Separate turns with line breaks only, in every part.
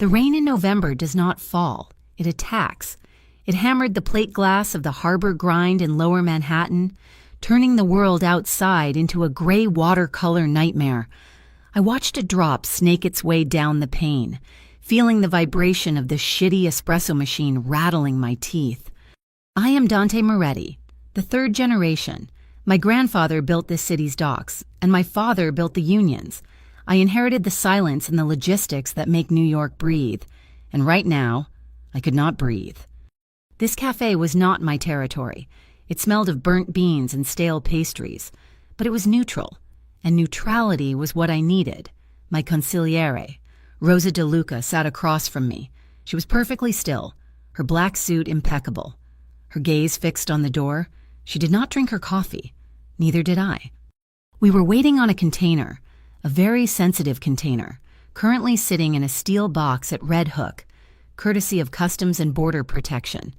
The rain in November does not fall. It attacks. It hammered the plate glass of the harbor grind in lower Manhattan, turning the world outside into a gray watercolor nightmare. I watched a drop snake its way down the pane, feeling the vibration of the shitty espresso machine rattling my teeth. I am Dante Moretti, the third generation. My grandfather built this city's docks, and my father built the unions. I inherited the silence and the logistics that make New York breathe, and right now, I could not breathe. This cafe was not my territory. It smelled of burnt beans and stale pastries, but it was neutral, and neutrality was what I needed. My consigliere, Rosa DeLuca, sat across from me. She was perfectly still, her black suit impeccable. Her gaze fixed on the door. She did not drink her coffee. Neither did I. We were waiting on a container, a very sensitive container, currently sitting in a steel box at Red Hook, courtesy of Customs and Border Protection.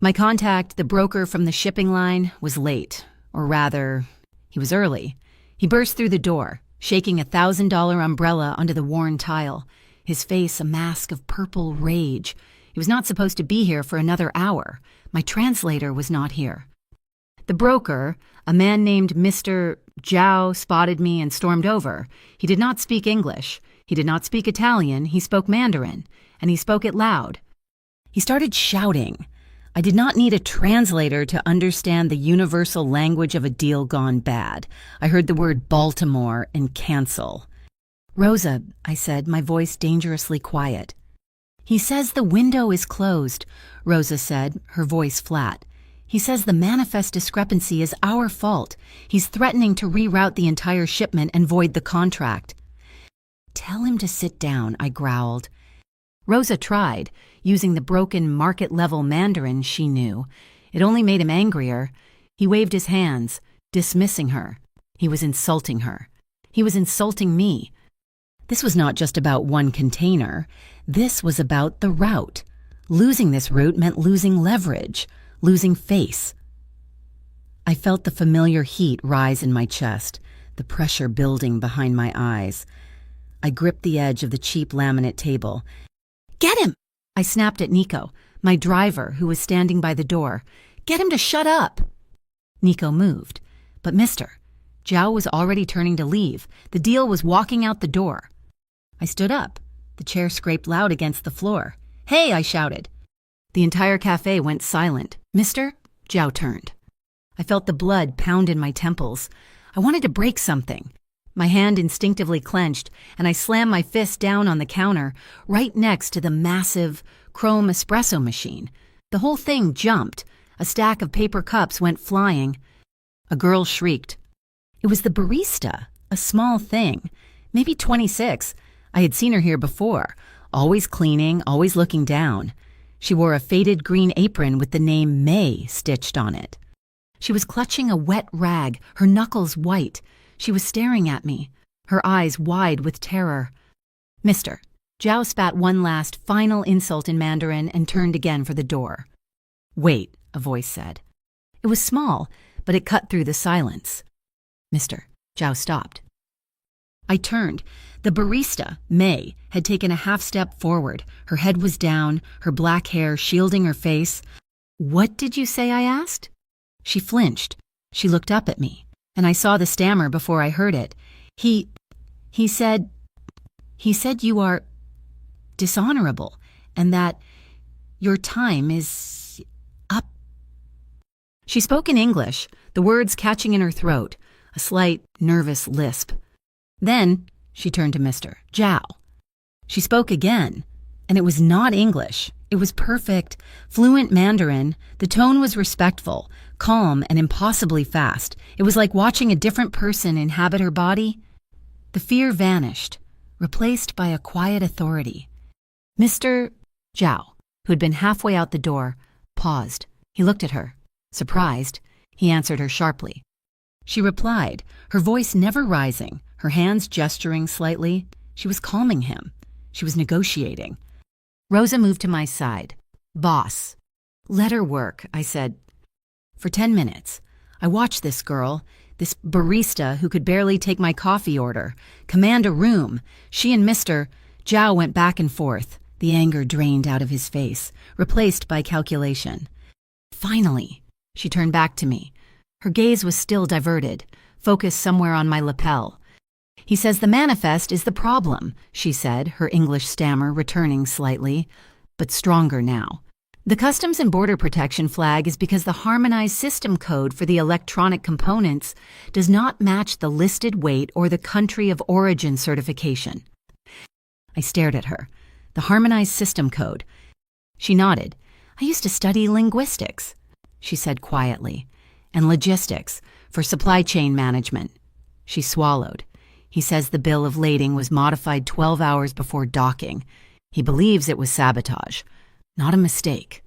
My contact, the broker from the shipping line, was late, or rather, he was early. He burst through the door, shaking a $1,000 umbrella onto the worn tile, his face a mask of purple rage. He was not supposed to be here for another hour. My translator was not here. The broker, a man named Mr. Zhao, spotted me and stormed over. He did not speak English. He did not speak Italian. He spoke Mandarin, and he spoke it loud. He started shouting. I did not need a translator to understand the universal language of a deal gone bad. I heard the word Baltimore and cancel. "Rosa," I said, my voice dangerously quiet. "He says the window is closed," Rosa said, her voice flat. "He says the manifest discrepancy is our fault. He's threatening to reroute the entire shipment and void the contract." "Tell him to sit down," I growled. Rosa tried, using the broken market-level Mandarin she knew. It only made him angrier. He waved his hands, dismissing her. He was insulting her. He was insulting me. This was not just about one container. This was about the route. Losing this route meant losing leverage, losing face. I felt the familiar heat rise in my chest, the pressure building behind my eyes. I gripped the edge of the cheap laminate table. "Get him!" I snapped at Nico, my driver, who was standing by the door. "Get him to shut up!" Nico moved. But Zhao was already turning to leave. The deal was walking out the door. I stood up. The chair scraped loud against the floor. "Hey!" I shouted. The entire cafe went silent. Zhao turned. I felt the blood pound in my temples. I wanted to break something. My hand instinctively clenched, and I slammed my fist down on the counter, right next to the massive chrome espresso machine. The whole thing jumped. A stack of paper cups went flying. A girl shrieked. It was the barista, a small thing, maybe 26. I had seen her here before, always cleaning, always looking down. She wore a faded green apron with the name May stitched on it. She was clutching a wet rag, her knuckles white. She was staring at me, her eyes wide with terror. Zhao spat one last final insult in Mandarin and turned again for the door. "Wait," a voice said. It was small, but it cut through the silence. Zhao stopped. I turned. The barista, May, had taken a half step forward. Her head was down, her black hair shielding her face. "What did you say?" I asked. She flinched. She looked up at me, and I saw the stammer before I heard it. He said you are dishonorable, and that your time is up. She spoke in English, the words catching in her throat, a slight, nervous lisp. Then she turned to Zhao. She spoke again, and it was not English. It was perfect, fluent Mandarin. The tone was respectful, calm, and impossibly fast. It was like watching a different person inhabit her body. The fear vanished, replaced by a quiet authority. Zhao, who had been halfway out the door, paused. He looked at her. Surprised, he answered her sharply. She replied, her voice never rising, her hands gesturing slightly. She was calming him. She was negotiating. Rosa moved to my side. "Boss." "Let her work," I said. For 10 minutes, I watched this girl, this barista who could barely take my coffee order, command a room. She and Zhao went back and forth. The anger drained out of his face, replaced by calculation. Finally, she turned back to me. Her gaze was still diverted, focused somewhere on my lapel. He says the manifest is the problem, she said, her English stammer returning slightly, but stronger now. The Customs and Border Protection flag is because the harmonized system code for the electronic components does not match the listed weight or the country of origin certification. I stared at her. The harmonized system code. She nodded. I used to study linguistics, she said quietly, and logistics for supply chain management. She swallowed. He says the bill of lading was modified 12 hours before docking. He believes it was sabotage, not a mistake.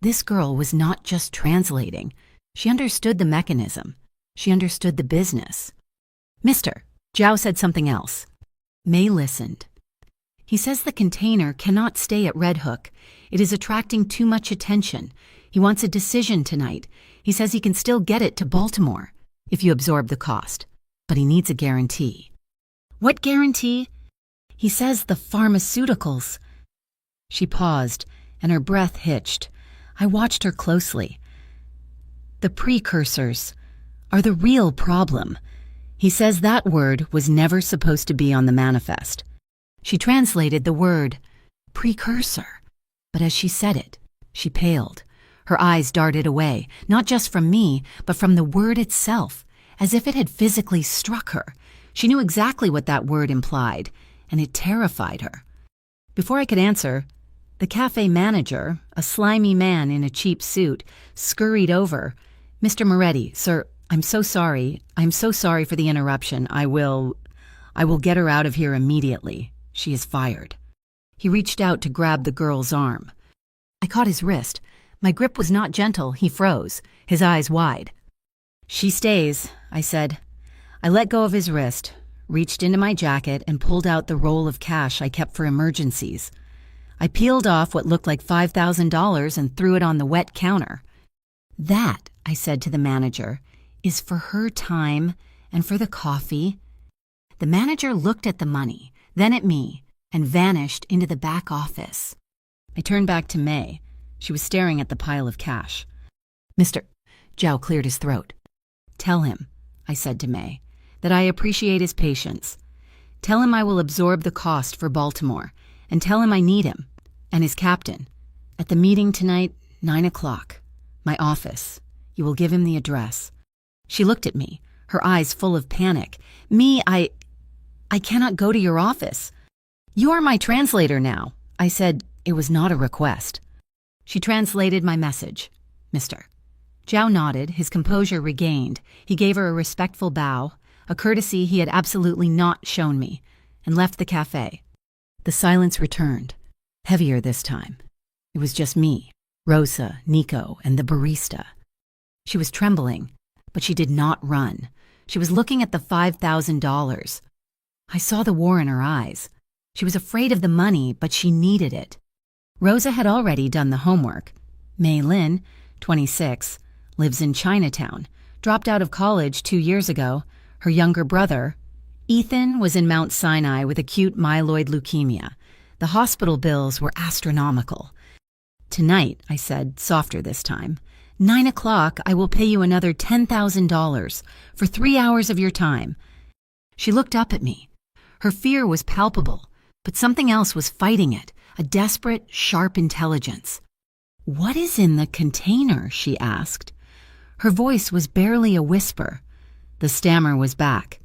This girl was not just translating. She understood the mechanism. She understood the business. Mister, Zhao said something else. May listened. He says the container cannot stay at Red Hook. It is attracting too much attention. He wants a decision tonight. He says he can still get it to Baltimore if you absorb the cost. But he needs a guarantee. What guarantee? He says the pharmaceuticals. She paused, and her breath hitched. I watched her closely. The precursors are the real problem. He says that word was never supposed to be on the manifest. She translated the word precursor, but as she said it, she paled. Her eyes darted away, not just from me, but from the word itself, as if it had physically struck her. She knew exactly what that word implied, and it terrified her. Before I could answer, the cafe manager, a slimy man in a cheap suit, scurried over. Mr. Moretti, sir, I'm so sorry. I'm so sorry for the interruption. I will get her out of here immediately. She is fired. He reached out to grab the girl's arm. I caught his wrist. My grip was not gentle. He froze, his eyes wide. She stays, I said. I let go of his wrist, reached into my jacket, and pulled out the roll of cash I kept for emergencies. I peeled off what looked like $5,000 and threw it on the wet counter. That, I said to the manager, is for her time and for the coffee. The manager looked at the money, then at me, and vanished into the back office. I turned back to May. She was staring at the pile of cash. Mr. Zhao cleared his throat. Tell him, I said to May, that I appreciate his patience. Tell him I will absorb the cost for Baltimore, and tell him I need him, and his captain. At the meeting tonight, 9 o'clock. My office. You will give him the address. She looked at me, her eyes full of panic. Me, I cannot go to your office. You are my translator now. I said it was not a request. She translated my message. Mister. Zhao nodded, his composure regained. He gave her a respectful bow, a courtesy he had absolutely not shown me, and left the cafe. The silence returned, heavier this time. It was just me, Rosa, Nico, and the barista. She was trembling, but she did not run. She was looking at the $5,000. I saw the war in her eyes. She was afraid of the money, but she needed it. Rosa had already done the homework. Mei Lin, 26, lives in Chinatown, dropped out of college 2 years ago. Her younger brother, Ethan, was in Mount Sinai with acute myeloid leukemia. The hospital bills were astronomical. Tonight, I said, softer this time, 9 o'clock, I will pay you another $10,000 for 3 hours of your time. She looked up at me. Her fear was palpable, but something else was fighting it, a desperate, sharp intelligence. What is in the container? She asked. Her voice was barely a whisper. The stammer was back.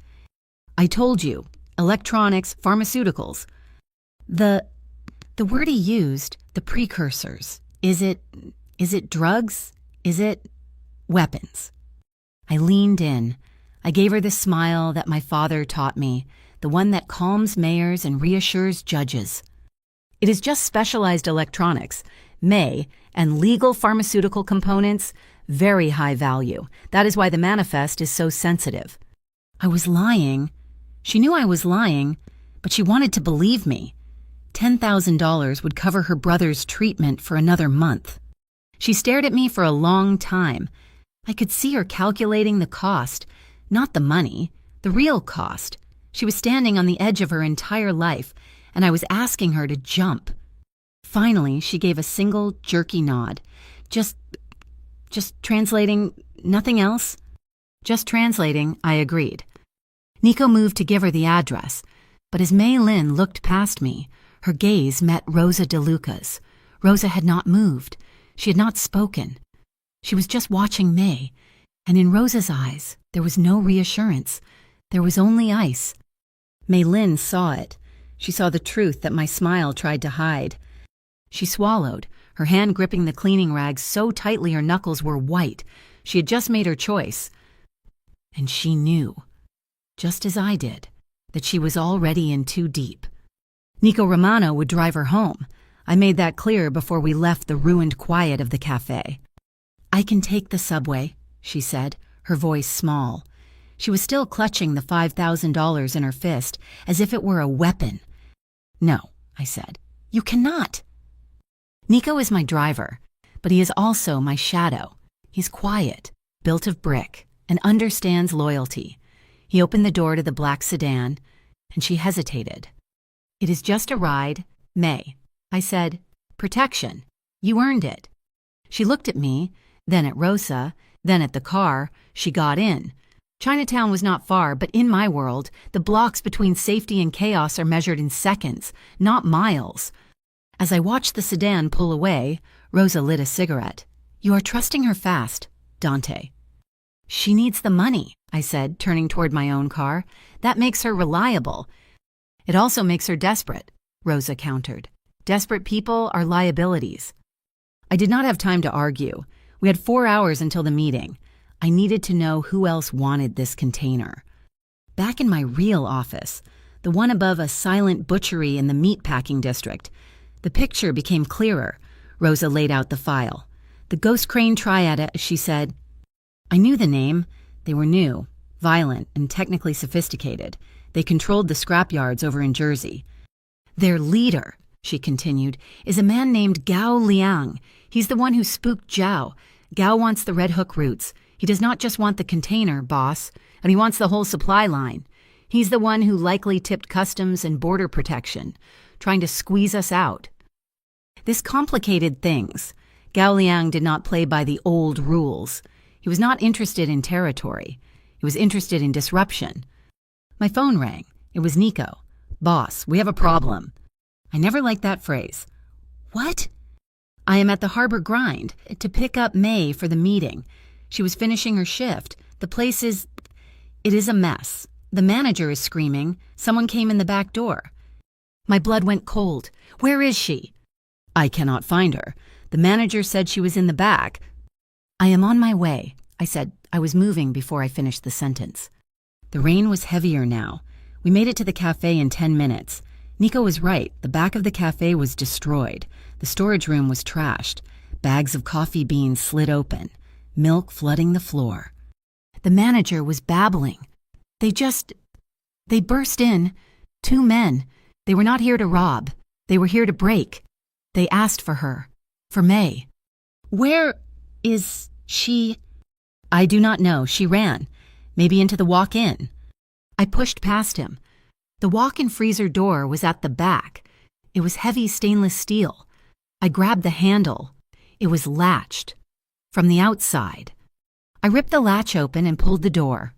I told you, electronics, pharmaceuticals. The word he used, the precursors, is it drugs? Is it weapons? I leaned in. I gave her the smile that my father taught me, the one that calms mayors and reassures judges. It is just specialized electronics, and legal pharmaceutical components, very high value. That is why the manifest is so sensitive. I was lying. She knew I was lying, but she wanted to believe me. $10,000 would cover her brother's treatment for another month. She stared at me for a long time. I could see her calculating the cost, not the money, the real cost. She was standing on the edge of her entire life, and I was asking her to jump. Finally, she gave a single, jerky nod. Just translating, nothing else? Just translating, I agreed. Nico moved to give her the address, but as Mei Lin looked past me, her gaze met Rosa DeLuca's. Rosa had not moved. She had not spoken. She was just watching Mei, and in Rosa's eyes, there was no reassurance. There was only ice. Mei Lin saw it. She saw the truth that my smile tried to hide. She swallowed, her hand gripping the cleaning rags so tightly her knuckles were white. She had just made her choice. And she knew, just as I did, that she was already in too deep. Nico Romano would drive her home. I made that clear before we left the ruined quiet of the cafe. "I can take the subway," she said, her voice small. She was still clutching the $5,000 in her fist as if it were a weapon. "No," I said. "You cannot." Nico is my driver, but he is also my shadow. He's quiet, built of brick, and understands loyalty. He opened the door to the black sedan, and she hesitated. "It is just a ride, May." I said, "Protection. You earned it." She looked at me, then at Rosa, then at the car. She got in. Chinatown was not far, but in my world, the blocks between safety and chaos are measured in seconds, not miles. As I watched the sedan pull away, Rosa lit a cigarette. "You are trusting her fast, Dante." "She needs the money," I said, turning toward my own car. "That makes her reliable." "It also makes her desperate," Rosa countered. "Desperate people are liabilities." I did not have time to argue. We had 4 hours until the meeting. I needed to know who else wanted this container. Back in my real office, the one above a silent butchery in the meatpacking district, the picture became clearer. Rosa laid out the file. "The Ghost Crane Triad," she said. I knew the name. They were new, violent, and technically sophisticated. They controlled the scrapyards over in Jersey. "Their leader," she continued, "is a man named Gao Liang. He's the one who spooked Zhao. Gao wants the Red Hook routes. He does not just want the container, boss, and he wants the whole supply line. He's the one who likely tipped customs and border protection, trying to squeeze us out." This complicated things. Gao Liang did not play by the old rules. He was not interested in territory. He was interested in disruption. My phone rang. It was Nico. "Boss, we have a problem." I never liked that phrase. "What?" "I am at the Harbor Grind to pick up May for the meeting. She was finishing her shift. The place is... It is a mess. The manager is screaming. Someone came in the back door." My blood went cold. "Where is she?" "I cannot find her. The manager said she was in the back." "I am on my way," I said. I was moving before I finished the sentence. The rain was heavier now. We made it to the cafe in 10 minutes. Nico was right. The back of the cafe was destroyed. The storage room was trashed. Bags of coffee beans slid open. Milk flooding the floor. The manager was babbling. They burst in. 2 men. They were not here to rob. They were here to break. They asked for her. For May. "Where is she?" "I do not know. She ran. Maybe into the walk-in." I pushed past him. The walk-in freezer door was at the back. It was heavy stainless steel. I grabbed the handle. It was latched. From the outside. I ripped the latch open and pulled the door.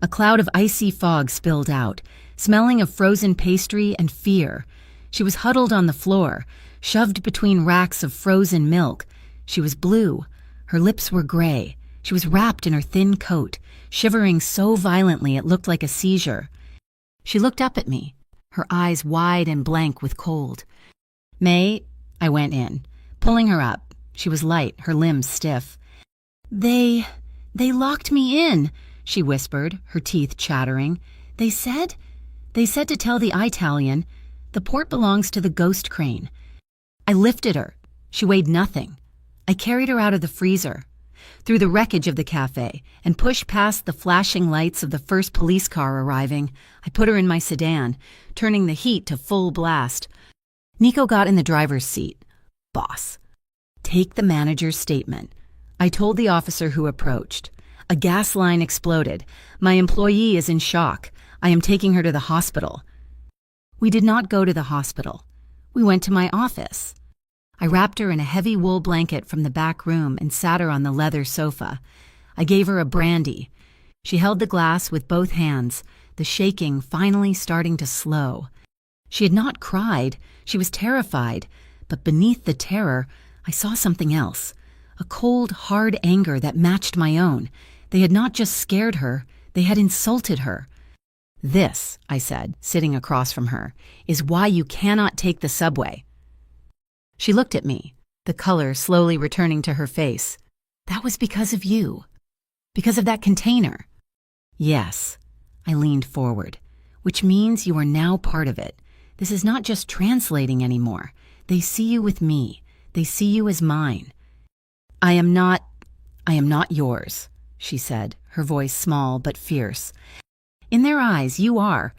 A cloud of icy fog spilled out, smelling of frozen pastry and fear. She was huddled on the floor, shoved between racks of frozen milk. She was blue. Her lips were gray. She was wrapped in her thin coat, shivering so violently it looked like a seizure. She looked up at me, her eyes wide and blank with cold. "May," I went in, pulling her up. She was light, her limbs stiff. They locked me in," she whispered, her teeth chattering. They said to tell the Italian, the port belongs to the Ghost Crane." I lifted her. She weighed nothing. I carried her out of the freezer, through the wreckage of the cafe, and pushed past the flashing lights of the first police car arriving. I put her in my sedan, turning the heat to full blast. Nico got in the driver's seat. "Boss, take the manager's statement." I told the officer who approached. "A gas line exploded. My employee is in shock. I am taking her to the hospital." We did not go to the hospital. We went to my office. I wrapped her in a heavy wool blanket from the back room and sat her on the leather sofa. I gave her a brandy. She held the glass with both hands, the shaking finally starting to slow. She had not cried, she was terrified, but beneath the terror, I saw something else. A cold, hard anger that matched my own. They had not just scared her, they had insulted her. "This," I said, sitting across from her, "is why you cannot take the subway." She looked at me, the color slowly returning to her face. "That was because of you. Because of that container." "Yes." I leaned forward. "Which means you are now part of it. This is not just translating anymore. They see you with me. They see you as mine." I am not yours," she said, her voice small but fierce. "In their eyes, you are."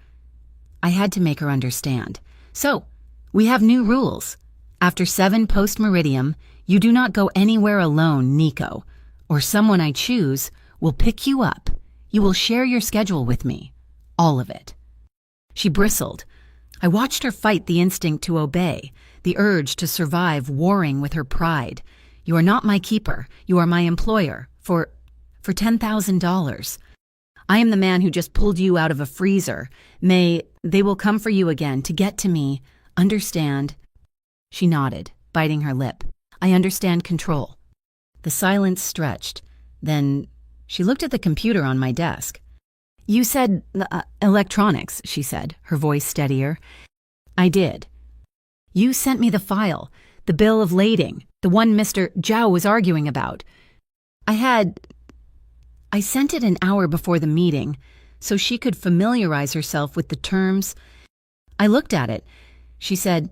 I had to make her understand. "So, we have new rules. After 7 post-meridium, you do not go anywhere alone, Nico, or someone I choose will pick you up. You will share your schedule with me. All of it." She bristled. I watched her fight the instinct to obey, the urge to survive warring with her pride. "You are not my keeper. You are my employer. For $10,000. I am the man who just pulled you out of a freezer. They will come for you again to get to me. Understand?" She nodded, biting her lip. "I understand control." The silence stretched. Then she looked at the computer on my desk. "You said electronics," she said, her voice steadier. "I did. You sent me the file, the bill of lading, the one Mr. Zhao was arguing about. I sent it an hour before the meeting, so she could familiarize herself with the terms. I looked at it." She said.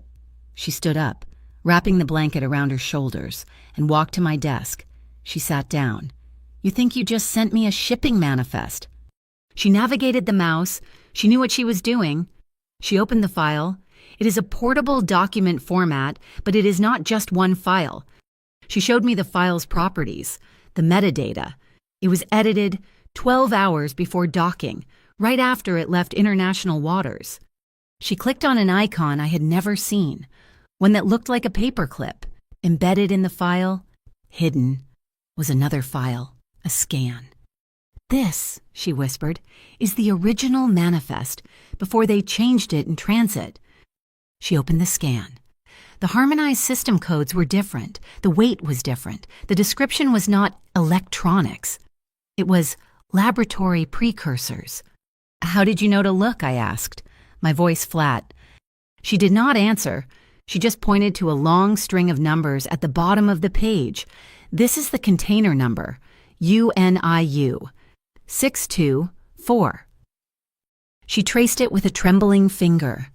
She stood up, wrapping the blanket around her shoulders, and walked to my desk. She sat down. "You think you just sent me a shipping manifest?" She navigated the mouse. She knew what she was doing. She opened the file. "It is a portable document format, but it is not just one file." She showed me the file's properties, the metadata. It was edited 12 hours before docking, right after it left international waters. She clicked on an icon I had never seen, one that looked like a paperclip. Embedded in the file, hidden, was another file, a scan. "This," she whispered, "is the original manifest, before they changed it in transit." She opened the scan. The harmonized system codes were different. The weight was different. The description was not electronics. It was laboratory precursors. "How did you know to look?" I asked, my voice flat. She did not answer. She just pointed to a long string of numbers at the bottom of the page. "This is the container number, UNIU, 624. She traced it with a trembling finger.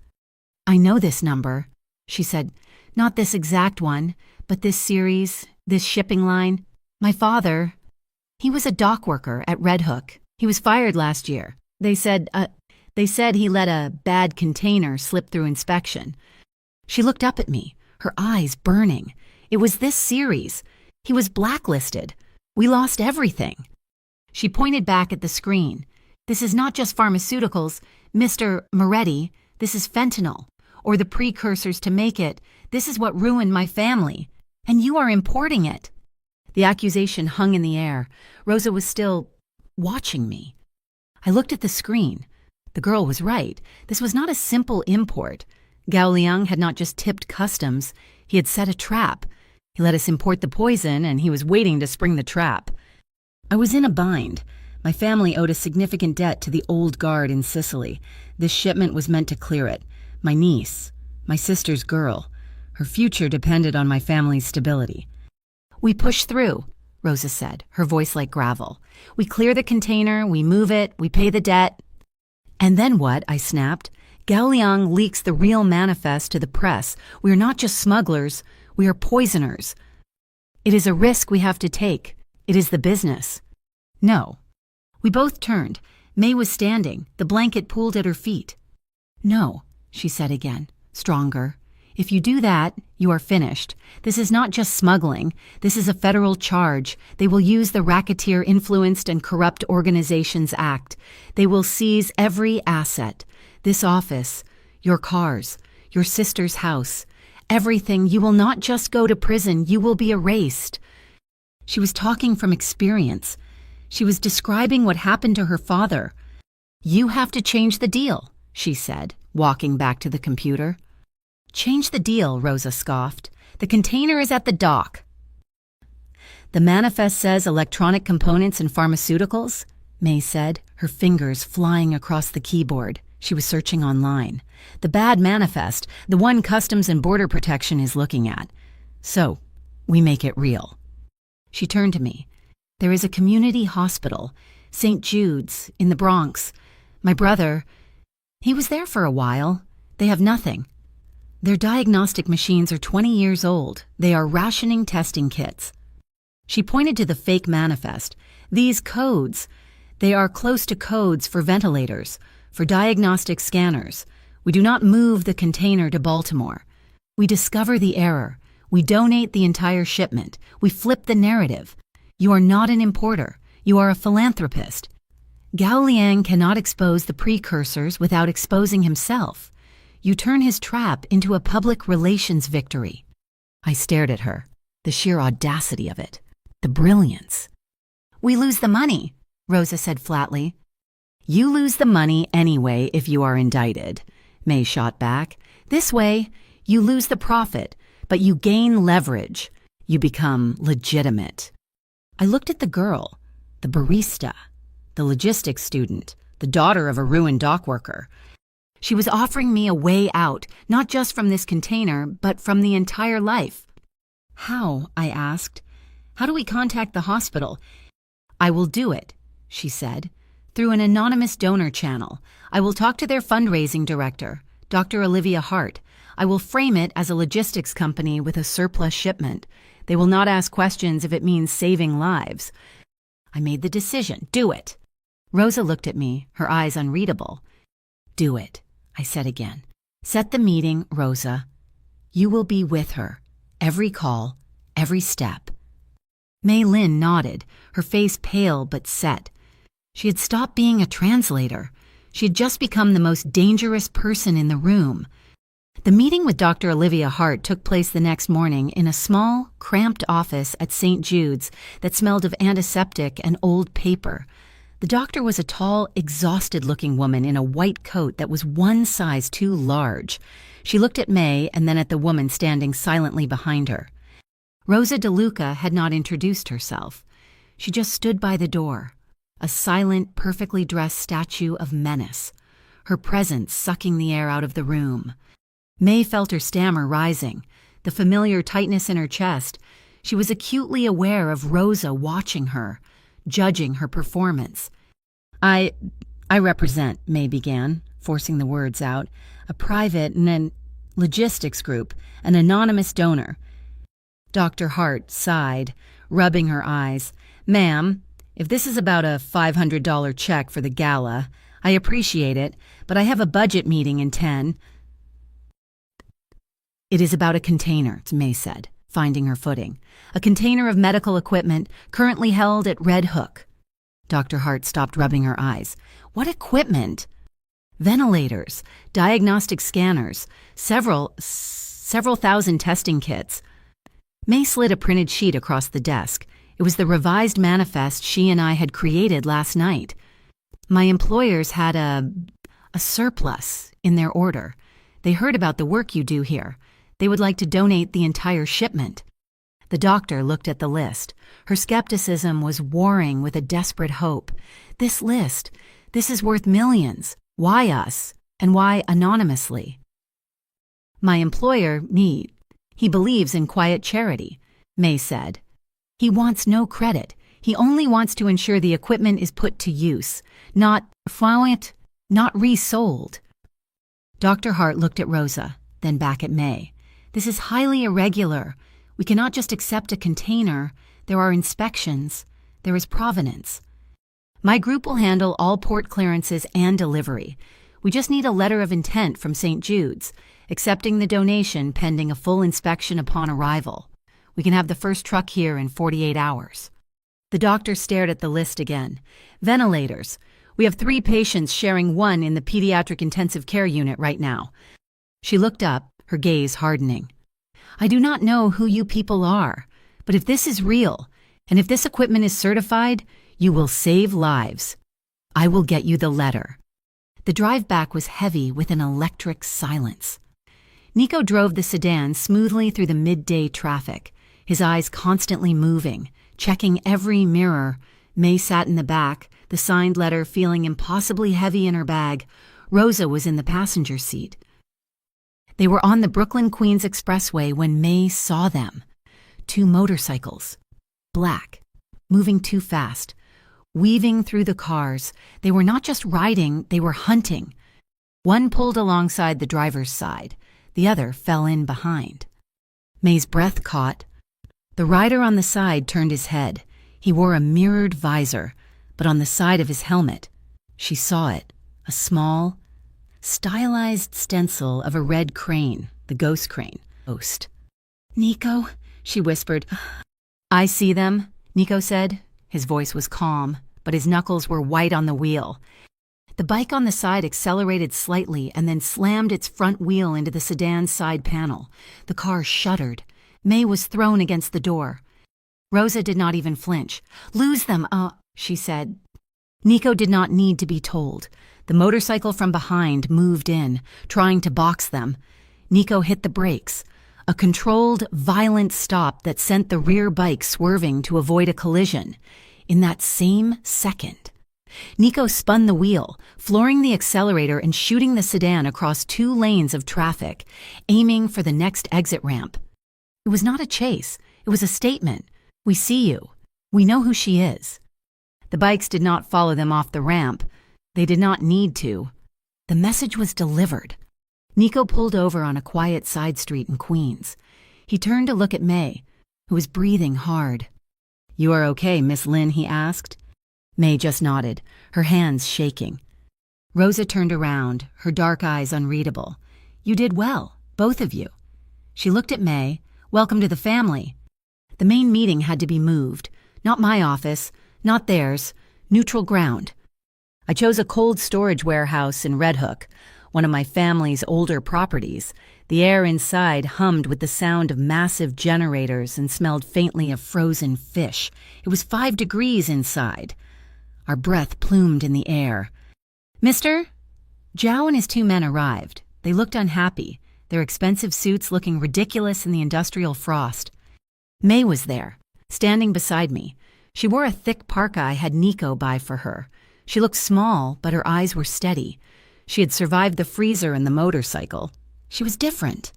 "I know this number," she said. "Not this exact one, but this series, this shipping line. My father, he was a dock worker at Red Hook. He was fired last year. They said he let a bad container slip through inspection." She looked up at me, her eyes burning. "It was this series. He was blacklisted. We lost everything." She pointed back at the screen. "This is not just pharmaceuticals, Mr. Moretti. This is fentanyl, or the precursors to make it. This is what ruined my family. And you are importing it." The accusation hung in the air. Rosa was still watching me. I looked at the screen. The girl was right. This was not a simple import. Gao Liang had not just tipped customs. He had set a trap. He let us import the poison, and he was waiting to spring the trap. I was in a bind. My family owed a significant debt to the old guard in Sicily. This shipment was meant to clear it. My niece, my sister's girl. Her future depended on my family's stability. "We push through," Rosa said, her voice like gravel. "We clear the container, we move it, we pay the debt." "And then what?" I snapped. "Gao Liang leaks the real manifest to the press. We are not just smugglers, we are poisoners. It is a risk we have to take. It is the business." "No." We both turned. May was standing, the blanket pulled at her feet. "No," she said again, stronger. "If you do that, you are finished. This is not just smuggling. This is a federal charge. They will use the Racketeer Influenced and Corrupt Organizations Act. They will seize every asset. This office, your cars, your sister's house. Everything. You will not just go to prison, you will be erased. She was talking from experience. She was describing what happened to her father. You have to change the deal, she said, walking back to the computer. Change the deal, Rosa scoffed. The container is at the dock. The manifest says electronic components and pharmaceuticals, May said, her fingers flying across the keyboard. She was searching online. The bad manifest, the one Customs and Border Protection is looking at. So, we make it real. She turned to me. There is a community hospital, St. Jude's, in the Bronx. My brother, he was there for a while. They have nothing. Their diagnostic machines are 20 years old. They are rationing testing kits. She pointed to the fake manifest. These codes, they are close to codes for ventilators, for diagnostic scanners. We do not move the container to Baltimore. We discover the error. We donate the entire shipment. We flip the narrative. You are not an importer. You are a philanthropist. Gao Liang cannot expose the precursors without exposing himself. You turn his trap into a public relations victory. I stared at her. The sheer audacity of it. The brilliance. We lose the money, Rosa said flatly. You lose the money anyway if you are indicted, May shot back. This way, you lose the profit, but you gain leverage. You become legitimate. I looked at the girl, the barista, the logistics student, the daughter of a ruined dockworker. She was offering me a way out, not just from this container, but from the entire life. How? I asked. How do we contact the hospital? I will do it, she said. Through an anonymous donor channel. I will talk to their fundraising director, Dr. Olivia Hart. I will frame it as a logistics company with a surplus shipment. They will not ask questions if it means saving lives. I made the decision. Do it. Rosa looked at me, her eyes unreadable. Do it, I said again. Set the meeting, Rosa. You will be with her. Every call, every step. Mei Lin nodded, her face pale but set. She had stopped being a translator. She had just become the most dangerous person in the room. The meeting with Dr. Olivia Hart took place the next morning in a small, cramped office at St. Jude's that smelled of antiseptic and old paper. The doctor was a tall, exhausted-looking woman in a white coat that was one size too large. She looked at May and then at the woman standing silently behind her. Rosa DeLuca had not introduced herself. She just stood by the door, a silent, perfectly dressed statue of menace, her presence sucking the air out of the room. May felt her stammer rising, the familiar tightness in her chest. She was acutely aware of Rosa watching her, judging her performance. I represent, May began, forcing the words out, a private and logistics group, an anonymous donor. Dr. Hart sighed, rubbing her eyes. Ma'am, if this is about a $500 check for the gala, I appreciate it, but I have a budget meeting in 10. It is about a container, May said, finding her footing. A container of medical equipment currently held at Red Hook. Dr. Hart stopped rubbing her eyes. What equipment? Ventilators, diagnostic scanners, several thousand testing kits. May slid a printed sheet across the desk. It was the revised manifest she and I had created last night. My employers had a surplus in their order. They heard about the work you do here. They would like to donate the entire shipment. The doctor looked at the list. Her skepticism was warring with a desperate hope. This list, this is worth millions. Why us? And why anonymously? My employer, me, he believes in quiet charity, May said. He wants no credit. He only wants to ensure the equipment is put to use, not resold. Dr. Hart looked at Rosa, then back at May. This is highly irregular. We cannot just accept a container. There are inspections. There is provenance. My group will handle all port clearances and delivery. We just need a letter of intent from St. Jude's, accepting the donation pending a full inspection upon arrival. We can have the first truck here in 48 hours. The doctor stared at the list again. Ventilators. We have 3 patients sharing one in the pediatric intensive care unit right now. She looked up, her gaze hardening. I do not know who you people are, but if this is real, and if this equipment is certified, you will save lives. I will get you the letter." The drive back was heavy with an electric silence. Nico drove the sedan smoothly through the midday traffic, his eyes constantly moving, checking every mirror. May sat in the back, the signed letter feeling impossibly heavy in her bag. Rosa was in the passenger seat. They were on the Brooklyn-Queens Expressway when May saw them. 2 motorcycles, black, moving too fast. Weaving through the cars, they were not just riding, they were hunting. One pulled alongside the driver's side, the other fell in behind. May's breath caught. The rider on the side turned his head. He wore a mirrored visor, but on the side of his helmet, she saw it, a small, stylized stencil of a red crane, the ghost crane. Ghost. "Nico," she whispered. "I see them," Nico said. His voice was calm, but his knuckles were white on the wheel. The bike on the side accelerated slightly and then slammed its front wheel into the sedan's side panel. The car shuddered. May was thrown against the door. Rosa did not even flinch. "Lose them, she said. Nico did not need to be told. The motorcycle from behind moved in, trying to box them. Nico hit the brakes. A controlled, violent stop that sent the rear bike swerving to avoid a collision. In that same second, Nico spun the wheel, flooring the accelerator and shooting the sedan across 2 lanes of traffic, aiming for the next exit ramp. It was not a chase. It was a statement. "We see you. We know who she is." The bikes did not follow them off the ramp. They did not need to. The message was delivered. Nico pulled over on a quiet side street in Queens. He turned to look at May, who was breathing hard. "You are okay, Miss Lynn?" he asked. May just nodded, her hands shaking. Rosa turned around, her dark eyes unreadable. "You did well, both of you." She looked at May. "Welcome to the family." The main meeting had to be moved. Not my office, not theirs, neutral ground. I chose a cold storage warehouse in Red Hook, one of my family's older properties. The air inside hummed with the sound of massive generators and smelled faintly of frozen fish. It was 5 degrees inside. Our breath plumed in the air. "Mister?" Zhao and his 2 men arrived. They looked unhappy, their expensive suits looking ridiculous in the industrial frost. May was there, standing beside me. She wore a thick parka I had Nico buy for her. She looked small, but her eyes were steady. She had survived the freezer and the motorcycle. She was different.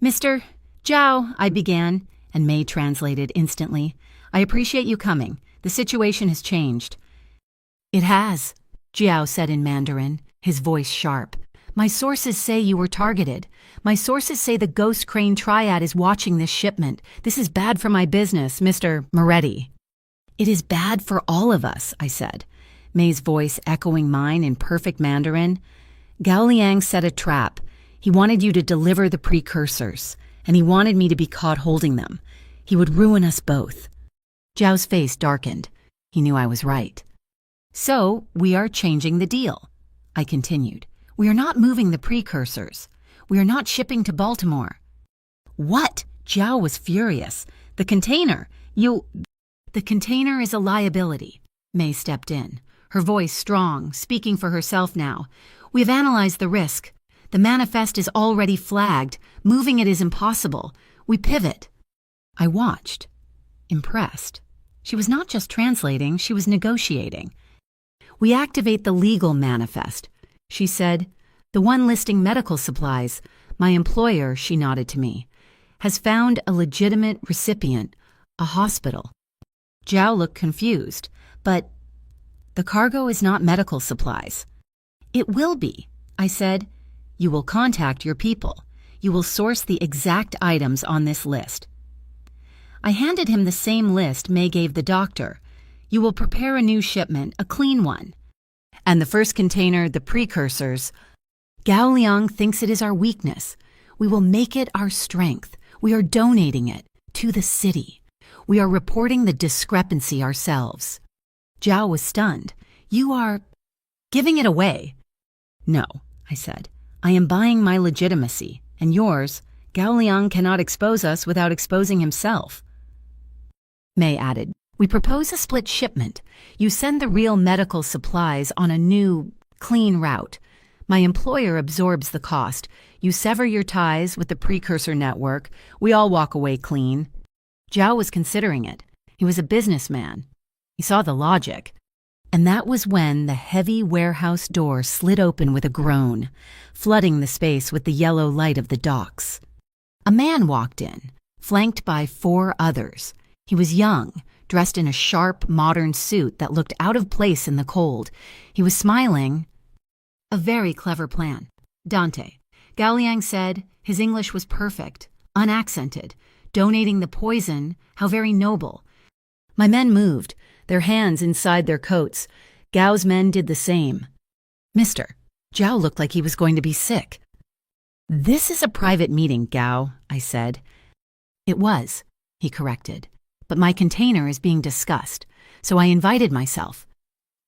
"Mr. Zhao," I began, and May translated instantly. "I appreciate you coming. The situation has changed." "It has," Zhao said in Mandarin, his voice sharp. "My sources say you were targeted. My sources say the Ghost Crane Triad is watching this shipment. This is bad for my business, Mr. Moretti." "It is bad for all of us," I said, May's voice echoing mine in perfect Mandarin. "Gao Liang set a trap. He wanted you to deliver the precursors, and he wanted me to be caught holding them. He would ruin us both." Zhao's face darkened. He knew I was right. "So, we are changing the deal," I continued. "We are not moving the precursors. We are not shipping to Baltimore." "What?" Zhao was furious. "The container. The container is a liability." May stepped in, her voice strong, speaking for herself now. "We have analyzed the risk. The manifest is already flagged. Moving it is impossible. We pivot." I watched, impressed. She was not just translating, she was negotiating. "We activate the legal manifest," she said. "The one listing medical supplies. My employer," she nodded to me, "has found a legitimate recipient, a hospital." Zhao looked confused, but the cargo is not medical supplies. "It will be," I said. "You will contact your people. You will source the exact items on this list." I handed him the same list May gave the doctor. "You will prepare a new shipment, a clean one. And the first container, the precursors. Gao Liang thinks it is our weakness. We will make it our strength. We are donating it to the city. We are reporting the discrepancy ourselves." Zhao was stunned. "You are giving it away." "No," I said. "I am buying my legitimacy, and yours, Gao Liang cannot expose us without exposing himself. May added, "We propose a split shipment. You send the real medical supplies on a new, clean route. My employer absorbs the cost. You sever your ties with the precursor network. We all walk away clean." Zhao was considering it. He was a businessman. He saw the logic. And that was when the heavy warehouse door slid open with a groan, flooding the space with the yellow light of the docks. A man walked in, flanked by 4 others. He was young, dressed in a sharp, modern suit that looked out of place in the cold. He was smiling. "A very clever plan. Dante," Gao Liang said. His English was perfect, unaccented. "Donating the poison, how very noble." My men moved, their hands inside their coats. Gao's men did the same. "Mister," Zhao looked like he was going to be sick. "This is a private meeting, Gao," I said. "It was," he corrected, "but my container is being discussed, so I invited myself."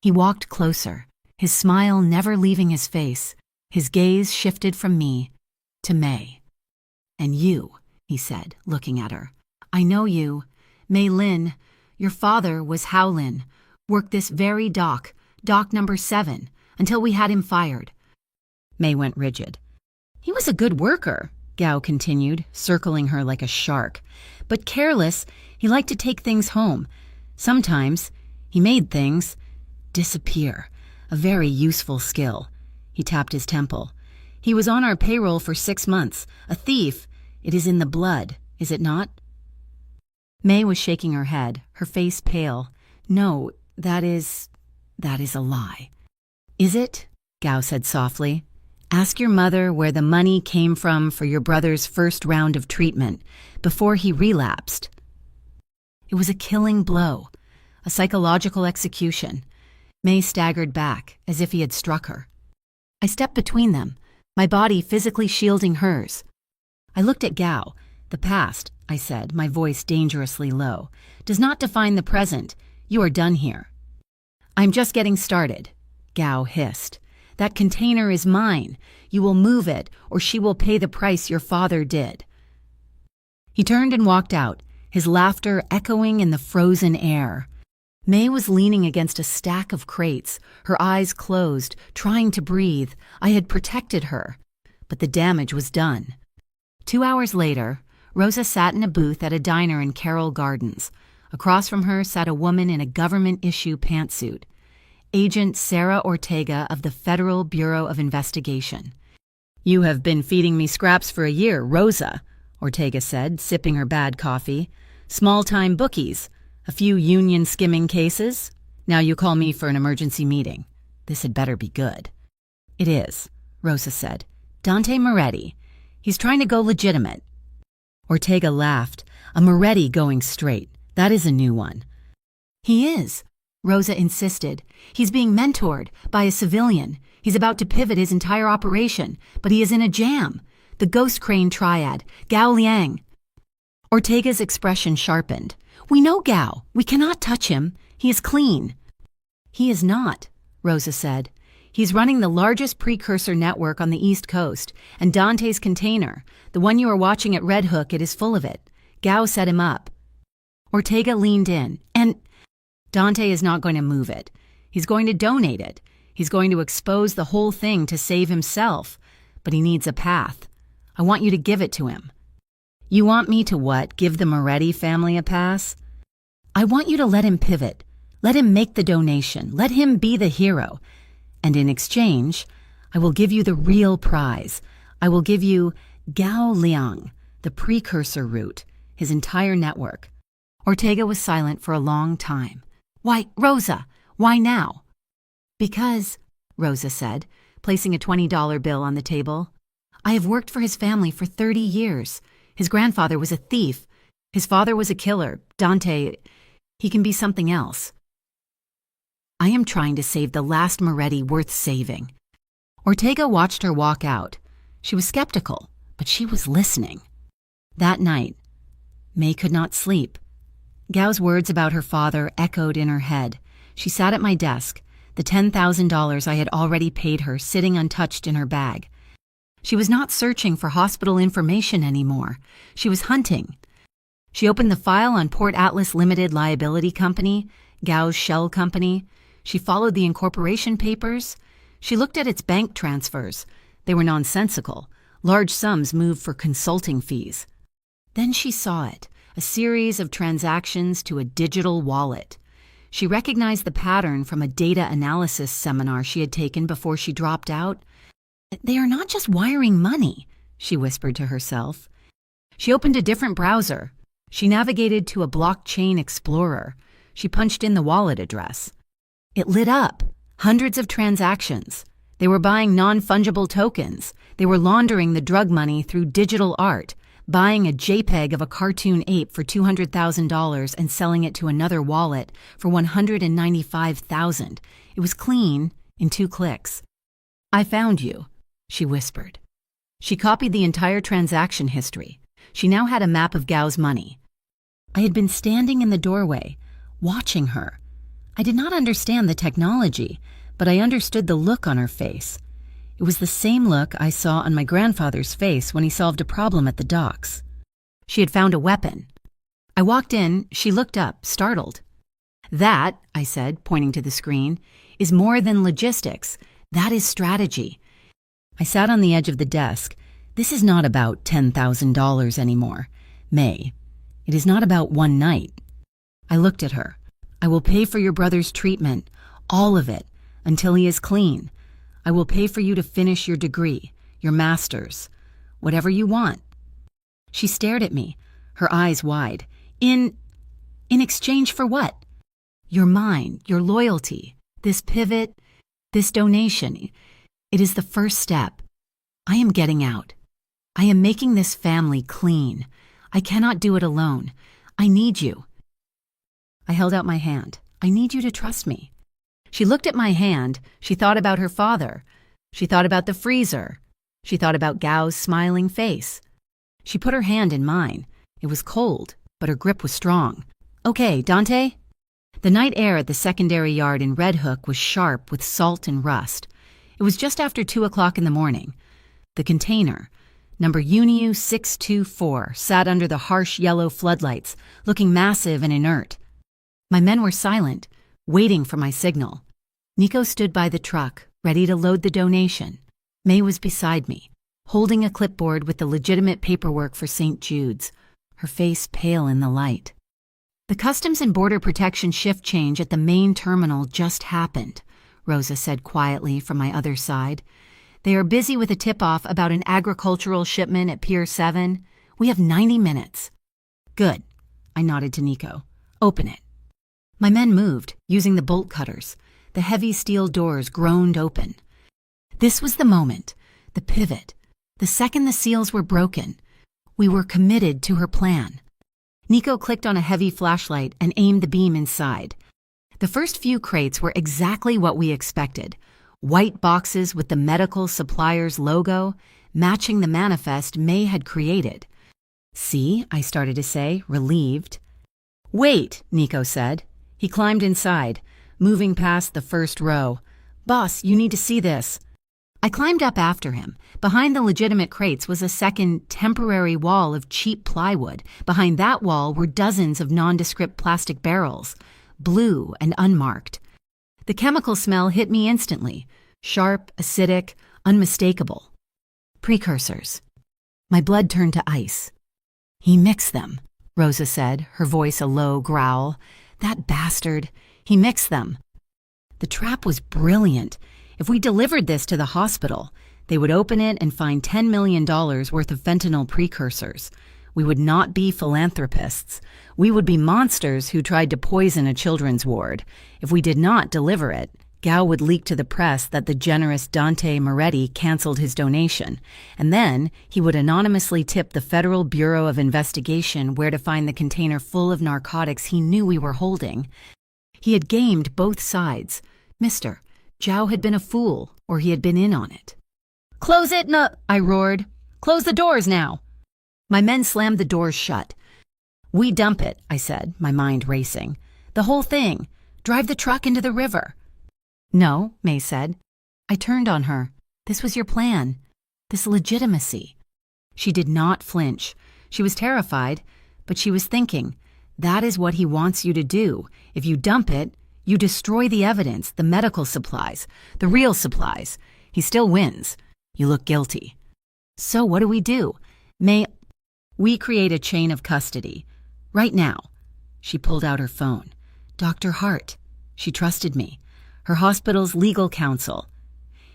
He walked closer, his smile never leaving his face. His gaze shifted from me to May. "And you," he said, looking at her. "I know you. Mei Lin. Your father was Hao Lin, worked this very dock number 7, until we had him fired." May went rigid. "He was a good worker," Gao continued, circling her like a shark. "But careless, he liked to take things home. Sometimes he made things disappear, a very useful skill." He tapped his temple. "He was on our payroll for 6 months. A thief. It is in the blood, is it not?" May was shaking her head, her face pale. "No, that is a lie." "Is it?" Gao said softly. "Ask your mother where the money came from for your brother's first round of treatment, before he relapsed." It was a killing blow, a psychological execution. May staggered back, as if he had struck her. I stepped between them, my body physically shielding hers. I looked at Gao. "The past," I said, my voice dangerously low, "does not define the present. You are done here." "I'm just getting started," Gao hissed. "That container is mine. You will move it, or she will pay the price your father did." He turned and walked out, his laughter echoing in the frozen air. May was leaning against a stack of crates, her eyes closed, trying to breathe. I had protected her, but the damage was done. 2 hours later, Rosa sat in a booth at a diner in Carroll Gardens. Across from her sat a woman in a government-issue pantsuit. Agent Sarah Ortega of the Federal Bureau of Investigation. "You have been feeding me scraps for a year, Rosa," Ortega said, sipping her bad coffee. "Small-time bookies, a few union skimming cases. Now you call me for an emergency meeting. This had better be good." "It is," Rosa said. "Dante Moretti. He's trying to go legitimate." Ortega laughed. "A Moretti going straight. That is a new one." "He is," Rosa insisted. "He's being mentored by a civilian. He's about to pivot his entire operation, but he is in a jam. The Ghost Crane Triad, Gao Liang." Ortega's expression sharpened. "We know Gao. We cannot touch him. He is clean." "He is not," Rosa said. "He's running the largest precursor network on the East Coast, and Dante's container, the one you are watching at Red Hook, it is full of it. Gao set him up." Ortega leaned in. "And Dante is not going to move it. He's going to donate it. He's going to expose the whole thing to save himself. But he needs a path. I want you to give it to him." "You want me to what, give the Moretti family a pass?" "I want you to let him pivot. Let him make the donation. Let him be the hero. And in exchange, I will give you the real prize. I will give you Gao Liang, the precursor route, his entire network." Ortega was silent for a long time. "Why, Rosa, why now?" "Because," Rosa said, placing a $20 bill on the table, "I have worked for his family for 30 years. His grandfather was a thief. His father was a killer. Dante, he can be something else. I am trying to save the last Moretti worth saving." Ortega watched her walk out. She was skeptical, but she was listening. That night, May could not sleep. Gao's words about her father echoed in her head. She sat at my desk, the $10,000 I had already paid her sitting untouched in her bag. She was not searching for hospital information anymore. She was hunting. She opened the file on Port Atlas Limited Liability Company, Gau's shell company. She followed the incorporation papers. She looked at its bank transfers. They were nonsensical. Large sums moved for consulting fees. Then she saw it, a series of transactions to a digital wallet. She recognized the pattern from a data analysis seminar she had taken before she dropped out. They are not just wiring money, she whispered to herself. She opened a different browser. She navigated to a blockchain explorer. She punched in the wallet address. It lit up. Hundreds of transactions. They were buying non-fungible tokens. They were laundering the drug money through digital art, buying a JPEG of a cartoon ape for $200,000 and selling it to another wallet for $195,000. It was clean in 2 clicks. I found you, she whispered. She copied the entire transaction history. She now had a map of Gau's money. I had been standing in the doorway, watching her. I did not understand the technology, but I understood the look on her face. It was the same look I saw on my grandfather's face when he solved a problem at the docks. She had found a weapon. I walked in. She looked up, startled. That, I said, pointing to the screen, is more than logistics. That is strategy. I sat on the edge of the desk. This is not about $10,000 anymore. May, it is not about one night. I looked at her. I will pay for your brother's treatment, all of it, until he is clean. I will pay for you to finish your degree, your master's, whatever you want. She stared at me, her eyes wide. In exchange for what? Your mind, your loyalty, this pivot, this donation. It is the first step. I am getting out. I am making this family clean. I cannot do it alone. I need you. I held out my hand. I need you to trust me. She looked at my hand. She thought about her father. She thought about the freezer. She thought about Gau's smiling face. She put her hand in mine. It was cold, but her grip was strong. Okay, Dante? The night air at the secondary yard in Red Hook was sharp with salt and rust. It was just after 2 o'clock in the morning. The container, number UNIU 624, sat under the harsh yellow floodlights, looking massive and inert. My men were silent, waiting for my signal. Nico stood by the truck, ready to load the donation. May was beside me, holding a clipboard with the legitimate paperwork for St. Jude's, her face pale in the light. The Customs and Border Protection shift change at the main terminal just happened, Rosa said quietly from my other side. They are busy with a tip-off about an agricultural shipment at Pier 7. We have 90 minutes. Good. I nodded to Nico. Open it. My men moved, using the bolt cutters. The heavy steel doors groaned open. This was the moment, the pivot. The second the seals were broken, we were committed to her plan. Nico clicked on a heavy flashlight and aimed the beam inside. The first few crates were exactly what we expected. White boxes with the medical supplier's logo, matching the manifest May had created. See, I started to say, relieved. Wait, Nico said. He climbed inside, moving past the first row. Boss, you need to see this. I climbed up after him. Behind the legitimate crates was a second, temporary wall of cheap plywood. Behind that wall were dozens of nondescript plastic barrels, blue and unmarked. The chemical smell hit me instantly, sharp, acidic, unmistakable. Precursors. My blood turned to ice. He mixed them, Rosa said, her voice a low growl. That bastard. He mixed them. The trap was brilliant. If we delivered this to the hospital, they would open it and find $10 million worth of fentanyl precursors. We would not be philanthropists. We would be monsters who tried to poison a children's ward. If we did not deliver it, Gao would leak to the press that the generous Dante Moretti canceled his donation, and then he would anonymously tip the Federal Bureau of Investigation where to find the container full of narcotics he knew we were holding. He had gamed both sides. Mister, Zhao had been a fool, or he had been in on it. Close it, I roared. Close the doors now. My men slammed the doors shut. We dump it, I said, my mind racing. The whole thing. Drive the truck into the river. No, May said. I turned on her. This was your plan. this legitimacy. She did not flinch. She was terrified, but she was thinking, that is what he wants you to do. If you dump it, you destroy the evidence, the medical supplies, the real supplies. He still wins. You look guilty. So what do? We create a chain of custody. Right now. She pulled out her phone. Dr. Hart. She trusted me. Her hospital's legal counsel.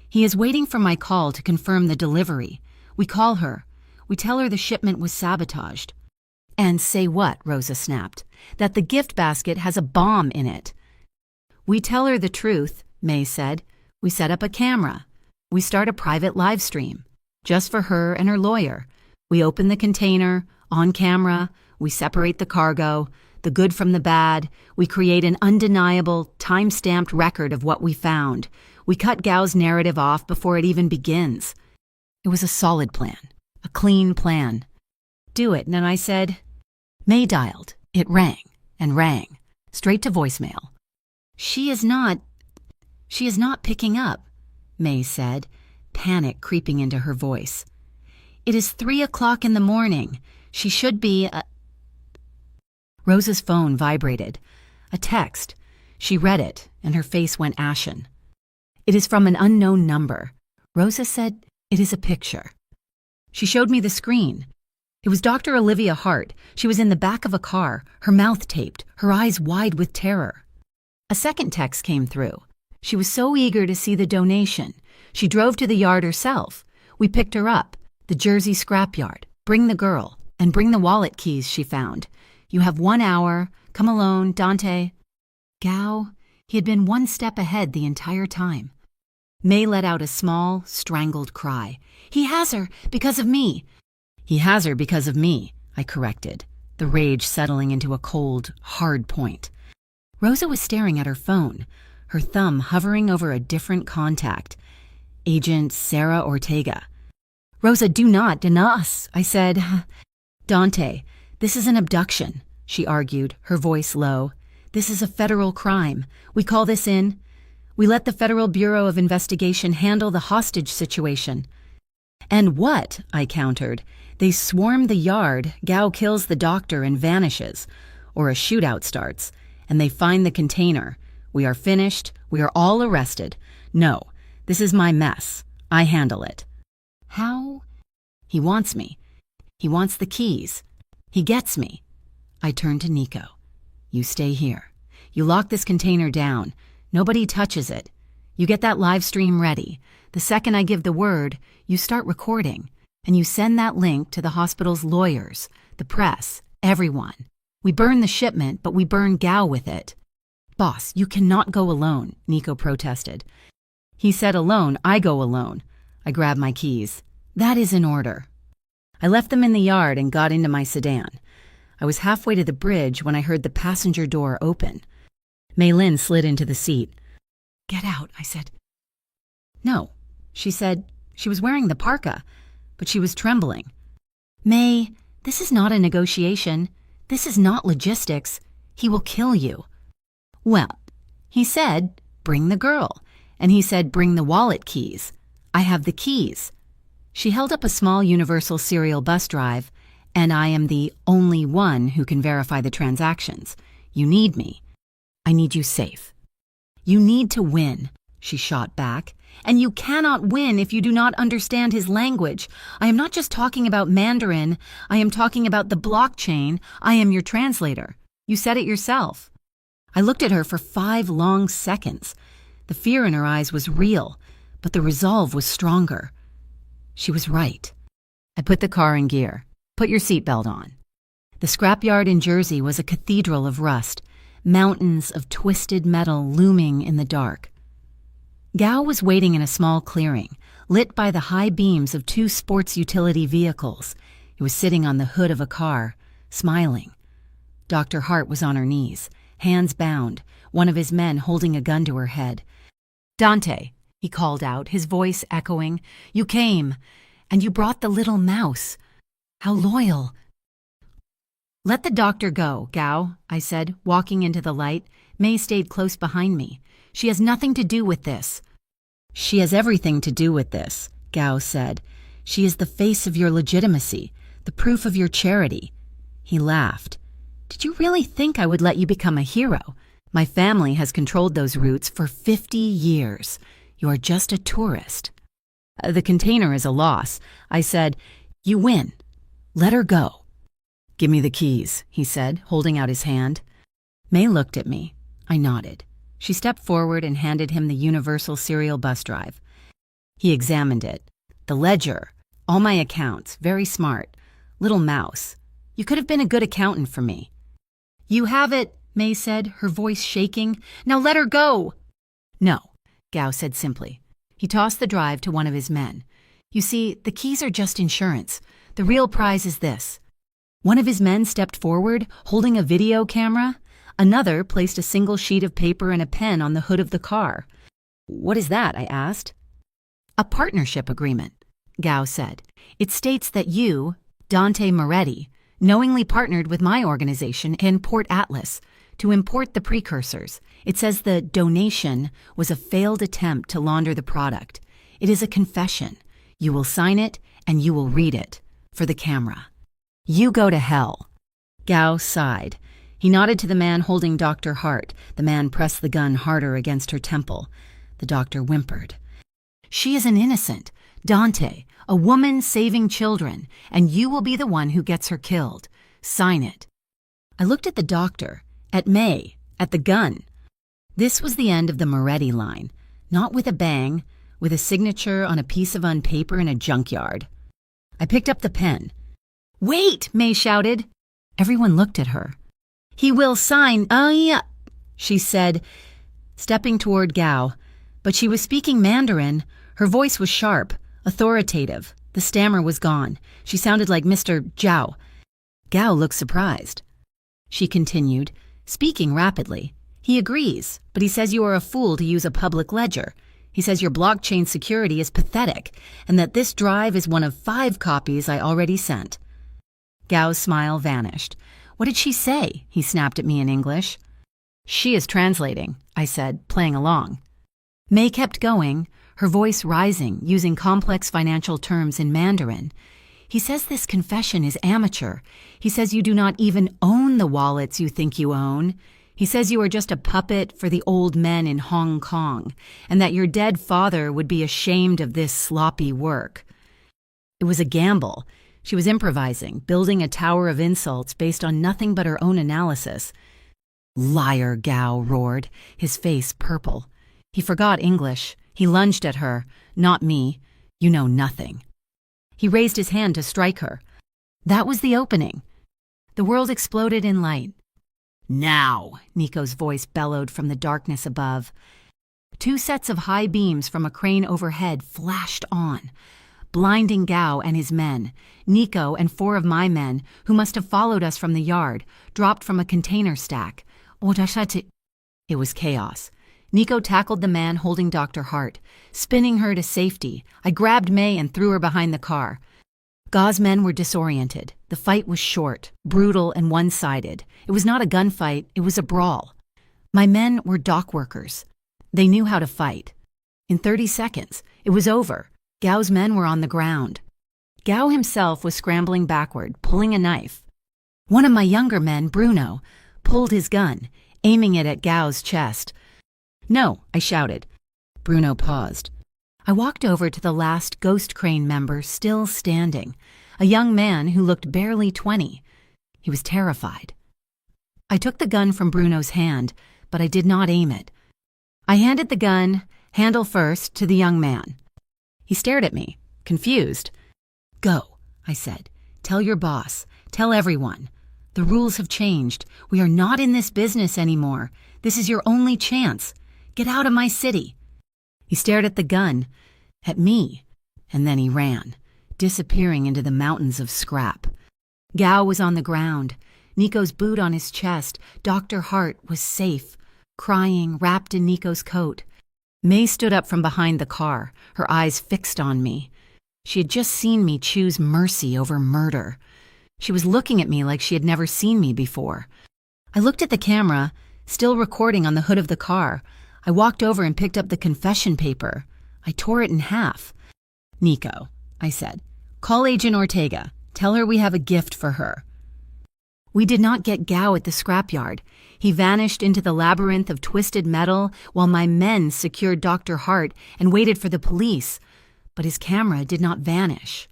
He is waiting for my call to confirm the delivery. We call her. We tell her the shipment was sabotaged. And say what? Rosa snapped. That the gift basket has a bomb in it. We tell her the truth, May said. We set up a camera. We start a private live stream. Just for her and her lawyer. We open the container, on camera. We separate the cargo, the good from the bad. We create an undeniable, time-stamped record of what we found. We cut Gao's narrative off before it even begins. It was a solid plan, a clean plan. Do it, and I said, May dialed. It rang, and rang, straight to voicemail. She is not picking up, May said, panic creeping into her voice. It is 3 o'clock in the morning. She should be... Rosa's phone vibrated. A text. She read it, and her face went ashen. It is from an unknown number. Rosa said, it is a picture. She showed me the screen. It was Dr. Olivia Hart. She was in the back of a car, her mouth taped, her eyes wide with terror. A second text came through. She was so eager to see the donation. She drove to the yard herself. We picked her up. The Jersey scrapyard. Bring the girl. And bring the wallet keys she found. You have 1 hour. Come alone, Dante. Gao, he had been one step ahead the entire time. May let out a small, strangled cry. He has her because of me. He has her because of me, I corrected, the rage settling into a cold, hard point. Rosa was staring at her phone, her thumb hovering over a different contact. Agent Sarah Ortega. Rosa, do not deny us, I said. Dante, this is an abduction, she argued, her voice low. This is a federal crime. We call this in. We let the Federal Bureau of Investigation handle the hostage situation. And what? I countered. They swarm the yard, Gao kills the doctor and vanishes. Or a shootout starts. And they find the container. We are finished. We are all arrested. No, this is my mess. I handle it. How? He wants me. He wants the keys. He gets me. I turned to Nico. You stay here. You lock this container down. Nobody touches it. You get that live stream ready. The second I give the word, you start recording. And you send that link to the hospital's lawyers, the press, everyone. We burn the shipment, but we burn Gao with it. Boss, you cannot go alone, Nico protested. He said alone, I go alone. I grabbed my keys. That is in order. I left them in the yard and got into my sedan. I was halfway to the bridge when I heard the passenger door open. Mei Lin slid into the seat. Get out, I said. No, she said. She was wearing the parka, but she was trembling. May, this is not a negotiation. This is not logistics. He will kill you. Well, he said, bring the girl. And he said, bring the wallet keys. I have the keys. She held up a small universal serial bus drive, and I am the only one who can verify the transactions. You need me. I need you safe. You need to win, she shot back. And you cannot win if you do not understand his language. I am not just talking about Mandarin. I am talking about the blockchain. I am your translator. You said it yourself. I looked at her for 5 long seconds. The fear in her eyes was real, but the resolve was stronger. She was right. I put the car in gear. Put your seatbelt on. The scrapyard in Jersey was a cathedral of rust, mountains of twisted metal looming in the dark. Gao was waiting in a small clearing, lit by the high beams of 2 sports utility vehicles. He was sitting on the hood of a car, smiling. Dr. Hart was on her knees, hands bound, one of his men holding a gun to her head. Dante, he called out, his voice echoing, you came, and you brought the little mouse. How loyal. Let the doctor go, Gao, I said, walking into the light. May stayed close behind me. She has nothing to do with this. She has everything to do with this, Gao said. She is the face of your legitimacy, the proof of your charity." He laughed. "Did you really think I would let you become a hero? My family has controlled those routes for 50 years. You are just a tourist." "The container is a loss." I said. "You win. Let her go." "Give me the keys," he said, holding out his hand. May looked at me. I nodded. She stepped forward and handed him the universal serial bus drive. He examined it. "The ledger. All my accounts. Very smart. Little mouse. You could have been a good accountant for me." "You have it," May said, her voice shaking. "Now let her go." "No," Gao said simply. He tossed the drive to one of his men. "You see, the keys are just insurance. The real prize is this." One of his men stepped forward, holding a video camera. Another placed a single sheet of paper and a pen on the hood of the car. "What is that?" I asked. "A partnership agreement," Gao said. "It states that you, Dante Moretti, knowingly partnered with my organization in Port Atlas to import the precursors. It says the donation was a failed attempt to launder the product. It is a confession. You will sign it and you will read it. For the camera. You go to hell." Gao sighed. He nodded to the man holding Dr. Hart. The man pressed the gun harder against her temple. The doctor whimpered. "She is an innocent. Dante, a woman saving children, and you will be the one who gets her killed. Sign it." I looked at the doctor, at May, at the gun. This was the end of the Moretti line, not with a bang, with a signature on a piece of unpaper in a junkyard. I picked up the pen. "Wait!" May shouted. Everyone looked at her. "He will sign, yeah," she said, stepping toward Gao. But she was speaking Mandarin. Her voice was sharp, authoritative. The stammer was gone. She sounded like Mr. Zhao. Gao looked surprised. She continued, speaking rapidly. "He agrees, but he says you are a fool to use a public ledger. He says your blockchain security is pathetic, and that this drive is one of 5 copies I already sent." Gao's smile vanished. "What did she say?" he snapped at me in English. "She is translating," I said, playing along. May kept going, her voice rising, using complex financial terms in Mandarin. "He says this confession is amateur. He says you do not even own the wallets you think you own. He says you are just a puppet for the old men in Hong Kong, and that your dead father would be ashamed of this sloppy work." It was a gamble. She was improvising, building a tower of insults based on nothing but her own analysis. "Liar," Gao roared, his face purple. He forgot English. He lunged at her. "Not me. You know nothing." He raised his hand to strike her. That was the opening. The world exploded in light. "Now," Nico's voice bellowed from the darkness above. 2 sets of high beams from a crane overhead flashed on, blinding Gao and his men. Nico and 4 of my men, who must have followed us from the yard, dropped from a container stack. It was chaos. Nico tackled the man holding Dr. Hart, spinning her to safety. I grabbed May and threw her behind the car. Gao's men were disoriented. The fight was short, brutal, and one-sided. It was not a gunfight, it was a brawl. My men were dock workers. They knew how to fight. In 30 seconds, it was over. Gao's men were on the ground. Gao himself was scrambling backward, pulling a knife. One of my younger men, Bruno, pulled his gun, aiming it at Gao's chest. "No," I shouted. Bruno paused. I walked over to the last Ghost Crane member still standing, a young man who looked barely 20. He was terrified. I took the gun from Bruno's hand, but I did not aim it. I handed the gun, handle first, to the young man. He stared at me, confused. "Go," I said. "Tell your boss. Tell everyone. The rules have changed. We are not in this business anymore. This is your only chance. Get out of my city." He stared at the gun, at me, and then he ran, disappearing into the mountains of scrap. Gao was on the ground, Nico's boot on his chest. Dr. Hart was safe, crying, wrapped in Nico's coat. May stood up from behind the car, her eyes fixed on me. She had just seen me choose mercy over murder. She was looking at me like she had never seen me before. I looked at the camera, still recording on the hood of the car. I walked over and picked up the confession paper. I tore it in half. "Nico," I said, Call Agent Ortega. Tell her we have a gift for her." We did not get Gao at the scrapyard. He vanished into the labyrinth of twisted metal while my men secured Dr. Hart and waited for the police. But his camera did not vanish.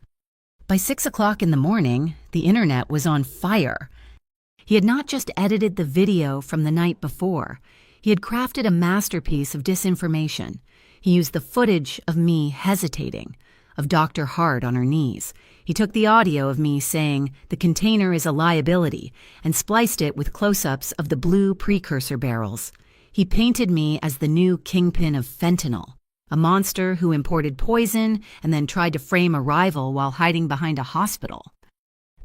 By 6 o'clock in the morning, the internet was on fire. He had not just edited the video from the night before. He had crafted a masterpiece of disinformation. He used the footage of me hesitating, of Dr. Hart on her knees. He took the audio of me saying, "The container is a liability," and spliced it with close-ups of the blue precursor barrels. He painted me as the new kingpin of fentanyl, a monster who imported poison and then tried to frame a rival while hiding behind a hospital.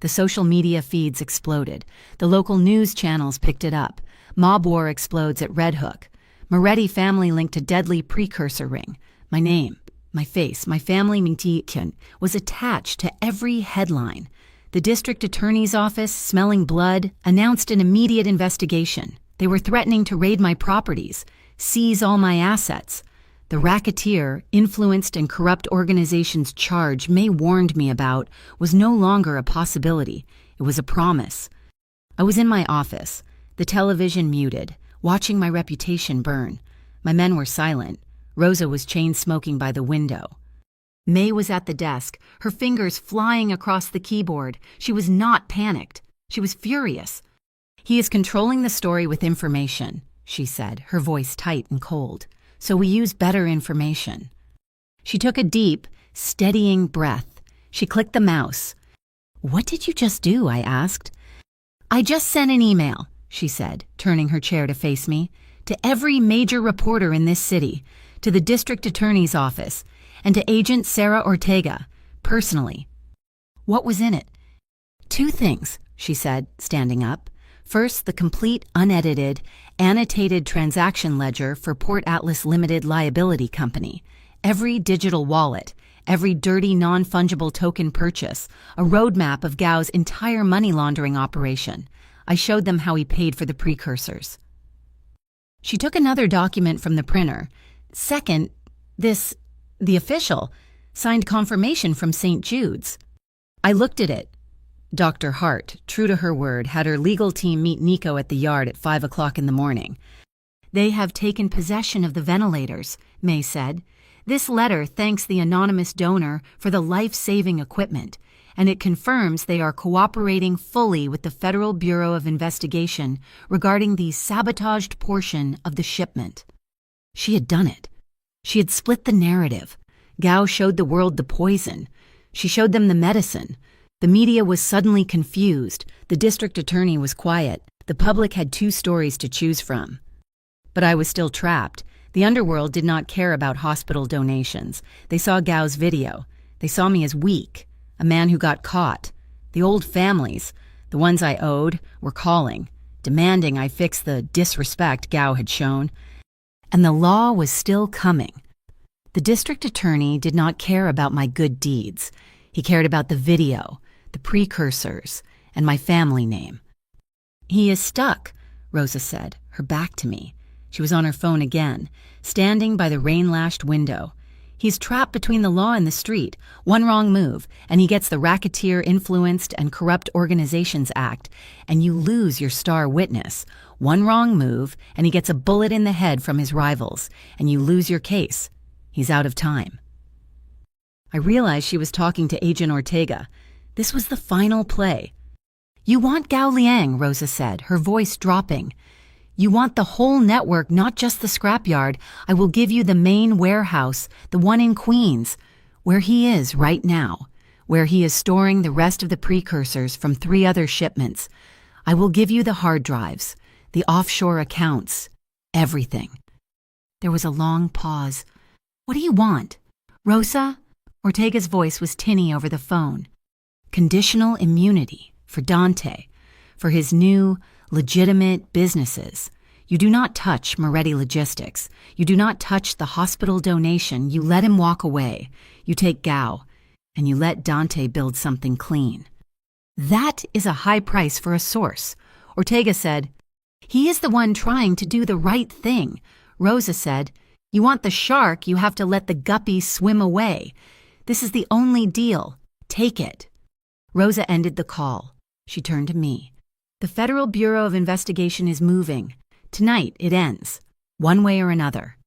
The social media feeds exploded. The local news channels picked it up. Mob war explodes at Red Hook. Moretti family linked to deadly precursor ring. My name, my face, my family Mintikin was attached to every headline. The district attorney's office, smelling blood, announced an immediate investigation. They were threatening to raid my properties, seize all my assets. The racketeer, influenced and corrupt organization's charge May warned me about was no longer a possibility. It was a promise. I was in my office, the television muted, watching my reputation burn. My men were silent. Rosa was chain-smoking by the window. May was at the desk, her fingers flying across the keyboard. She was not panicked. She was furious. "He is controlling the story with information," she said, her voice tight and cold. "So we use better information." She took a deep, steadying breath. She clicked the mouse. "What did you just do?" I asked. "I just sent an email," she said, turning her chair to face me, "to every major reporter in this city, to the district attorney's office, and to Agent Sarah Ortega, personally." "What was in it?" "Two things," she said, standing up. "First, the complete, unedited, annotated transaction ledger for Port Atlas Limited Liability Company, every digital wallet, every dirty non-fungible token purchase, a roadmap of Gao's entire money laundering operation. I showed them how he paid for the precursors." She took another document from the printer. "Second, the official, signed confirmation from St. Jude's." I looked at it. Dr. Hart, true to her word, had her legal team meet Nico at the yard at 5 o'clock in the morning. "They have taken possession of the ventilators," May said. "This letter thanks the anonymous donor for the life-saving equipment, and it confirms they are cooperating fully with the Federal Bureau of Investigation regarding the sabotaged portion of the shipment." She had done it. She had split the narrative. Gao showed the world the poison. She showed them the medicine. The media was suddenly confused. The district attorney was quiet. The public had two stories to choose from. But I was still trapped. The underworld did not care about hospital donations. They saw Gao's video. They saw me as weak, a man who got caught. The old families, the ones I owed, were calling, demanding I fix the disrespect Gao had shown. And the law was still coming. The district attorney did not care about my good deeds. He cared about the video, the precursors, and my family name. "He is stuck," Rosa said, her back to me. She was on her phone again, standing by the rain-lashed window. "He's trapped between the law and the street. One wrong move, and he gets the Racketeer-Influenced and Corrupt Organizations Act, and you lose your star witness. One wrong move, and he gets a bullet in the head from his rivals, and you lose your case. He's out of time." I realized she was talking to Agent Ortega. This was the final play. "You want Gao Liang," Rosa said, her voice dropping. "You want the whole network, not just the scrapyard. I will give you the main warehouse, the one in Queens, where he is right now, where he is storing the rest of the precursors from 3 other shipments. I will give you the hard drives, the offshore accounts, everything." There was a long pause. "What do you want?" "Rosa?" Ortega's voice was tinny over the phone. "Conditional immunity for Dante, for his new, legitimate businesses. You do not touch Moretti Logistics. You do not touch the hospital donation. You let him walk away. You take Gao, and you let Dante build something clean. That is a high price for a source." Ortega said, "He is the one trying to do the right thing." Rosa said, "You want the shark, you have to let the guppy swim away. This is the only deal. Take it." Rosa ended the call. She turned to me. "The Federal Bureau of Investigation is moving. Tonight it ends, one way or another."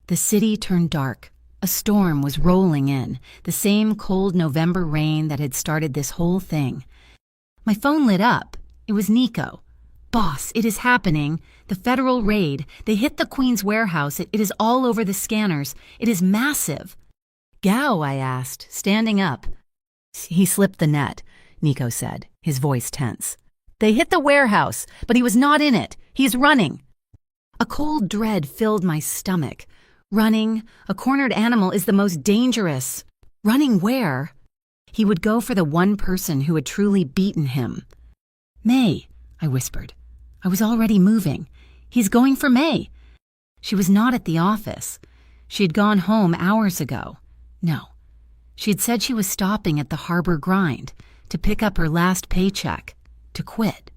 The city turned dark. A storm was rolling in, the same cold November rain that had started this whole thing. My phone lit up. It was Nico. "Boss, it is happening. The federal raid. They hit the Queen's warehouse. It is all over the scanners. It is massive." "Gao?" I asked, standing up. "He slipped the net," Nico said, his voice tense. "They hit the warehouse, but he was not in it. He's running." A cold dread filled my stomach. Running, a cornered animal, is the most dangerous. Running where? He would go for the one person who had truly beaten him. "May," I whispered. I was already moving. "He's going for May." She was not at the office. She had gone home hours ago. No. She had said she was stopping at the harbor grind to pick up her last paycheck, to quit.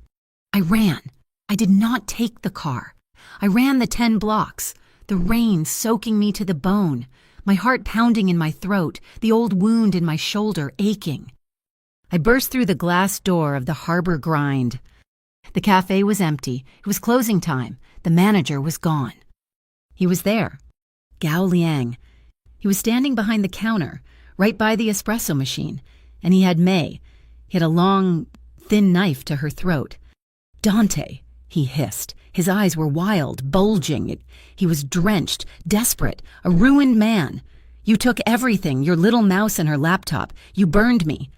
I ran. I did not take the car. I ran the 10 blocks, the rain soaking me to the bone, my heart pounding in my throat, the old wound in my shoulder aching. I burst through the glass door of the harbor grind. The cafe was empty. It was closing time. The manager was gone. He was there. Gao Liang. He was standing behind the counter, right by the espresso machine, and he had May. He had a long, thin knife to her throat. "Dante," he hissed. His eyes were wild, bulging. He was drenched, desperate, a ruined man. "You took everything, your little mouse and her laptop. You burned me."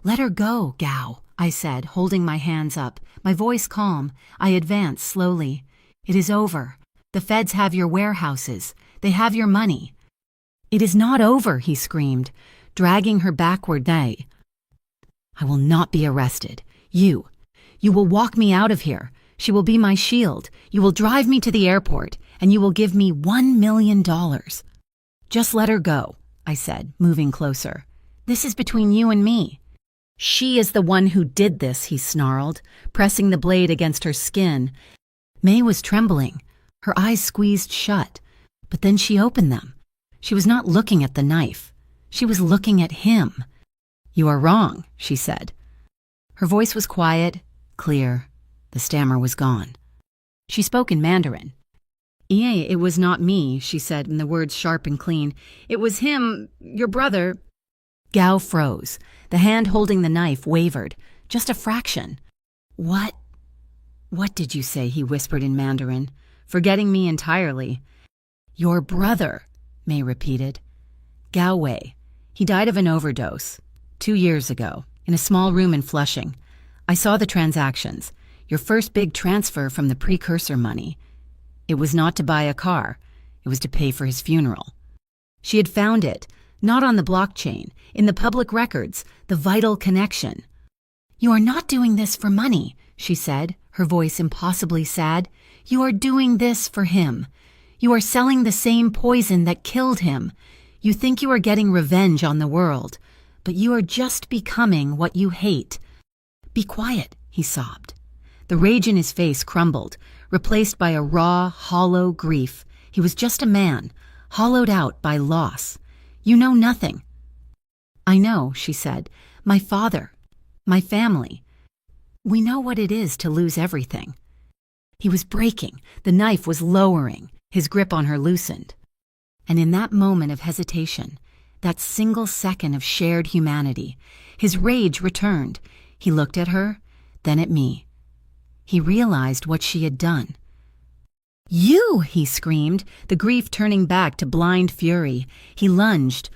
"Let her go, Gao," I said, holding my hands up, my voice calm. I advanced slowly. "It is over. The feds have your warehouses. They have your money." "It is not over," he screamed, dragging her backward. "Nay. I will not be arrested. You will walk me out of here. She will be my shield. You will drive me to the airport, and you will give me $1 million. "Just let her go," I said, moving closer. "This is between you and me." "She is the one who did this," he snarled, pressing the blade against her skin. May was trembling. Her eyes squeezed shut, but then she opened them. She was not looking at the knife. She was looking at him. "You are wrong," she said. Her voice was quiet, clear. The stammer was gone. She spoke in Mandarin. "Yeah, it was not me," she said, in the words sharp and clean. "It was him, your brother." Gao froze. The hand holding the knife wavered, just a fraction. What did you say?" he whispered in Mandarin, forgetting me entirely. "Your brother," May repeated. "Gao Wei. He died of an overdose 2 years ago, in a small room in Flushing. I saw the transactions. Your first big transfer from the precursor money. It was not to buy a car. It was to pay for his funeral." She had found it, not on the blockchain, in the public records, the vital connection. "You are not doing this for money," she said, her voice impossibly sad. "You are doing this for him. You are selling the same poison that killed him. You think you are getting revenge on the world, but you are just becoming what you hate." "Be quiet," he sobbed. The rage in his face crumbled, replaced by a raw, hollow grief. He was just a man, hollowed out by loss. "You know nothing." "I know," she said. "My father, my family. We know what it is to lose everything." He was breaking. The knife was lowering. His grip on her loosened. And in that moment of hesitation, that single second of shared humanity, his rage returned. He looked at her, then at me. He realized what she had done. "You!" he screamed, the grief turning back to blind fury. He lunged.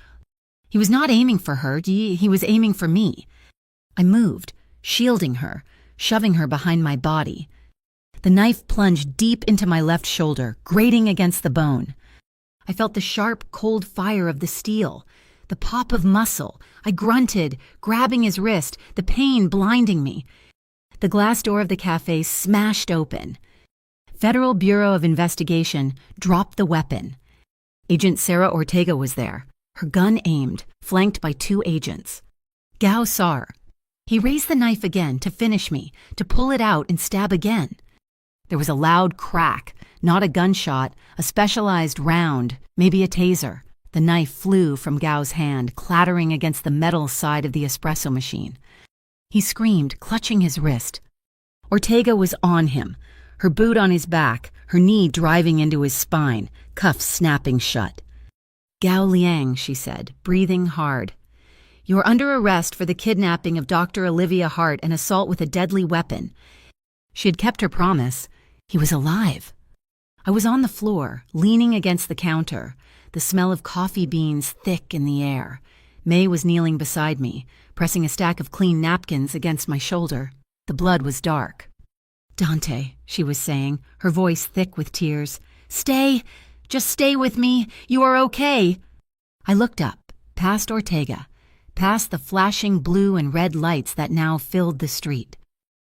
He was not aiming for her, he was aiming for me. I moved, shielding her, shoving her behind my body. The knife plunged deep into my left shoulder, grating against the bone. I felt the sharp, cold fire of the steel, the pop of muscle. I grunted, grabbing his wrist, the pain blinding me. The glass door of the cafe smashed open. Federal Bureau of Investigation dropped the weapon. Agent Sarah Ortega was there, her gun aimed, flanked by 2 agents. Gao saw her. He raised the knife again to finish me, to pull it out and stab again. There was a loud crack, not a gunshot, a specialized round, maybe a taser. The knife flew from Gao's hand, clattering against the metal side of the espresso machine. He screamed, clutching his wrist. Ortega was on him, her boot on his back, her knee driving into his spine, cuffs snapping shut. "Gao Liang," she said, breathing hard. "You're under arrest for the kidnapping of Dr. Olivia Hart and assault with a deadly weapon." She had kept her promise. He was alive. I was on the floor, leaning against the counter, the smell of coffee beans thick in the air. May was kneeling beside me, pressing a stack of clean napkins against my shoulder. The blood was dark. "Dante," she was saying, her voice thick with tears. "Stay! Just stay with me! You are okay!" I looked up, past Ortega, past the flashing blue and red lights that now filled the street.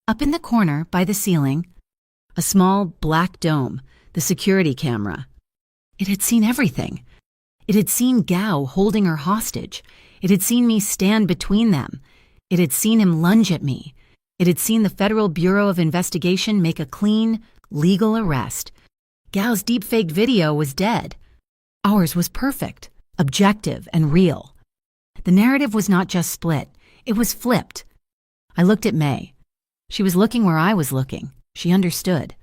Up in the corner, by the ceiling, a small black dome, the security camera. It had seen everything. It had seen Gao holding her hostage. It had seen me stand between them. It had seen him lunge at me. It had seen the Federal Bureau of Investigation make a clean, legal arrest. Gao's deepfake video was dead. Ours was perfect, objective, and real. The narrative was not just split, it was flipped. I looked at May. She was looking where I was looking. She understood.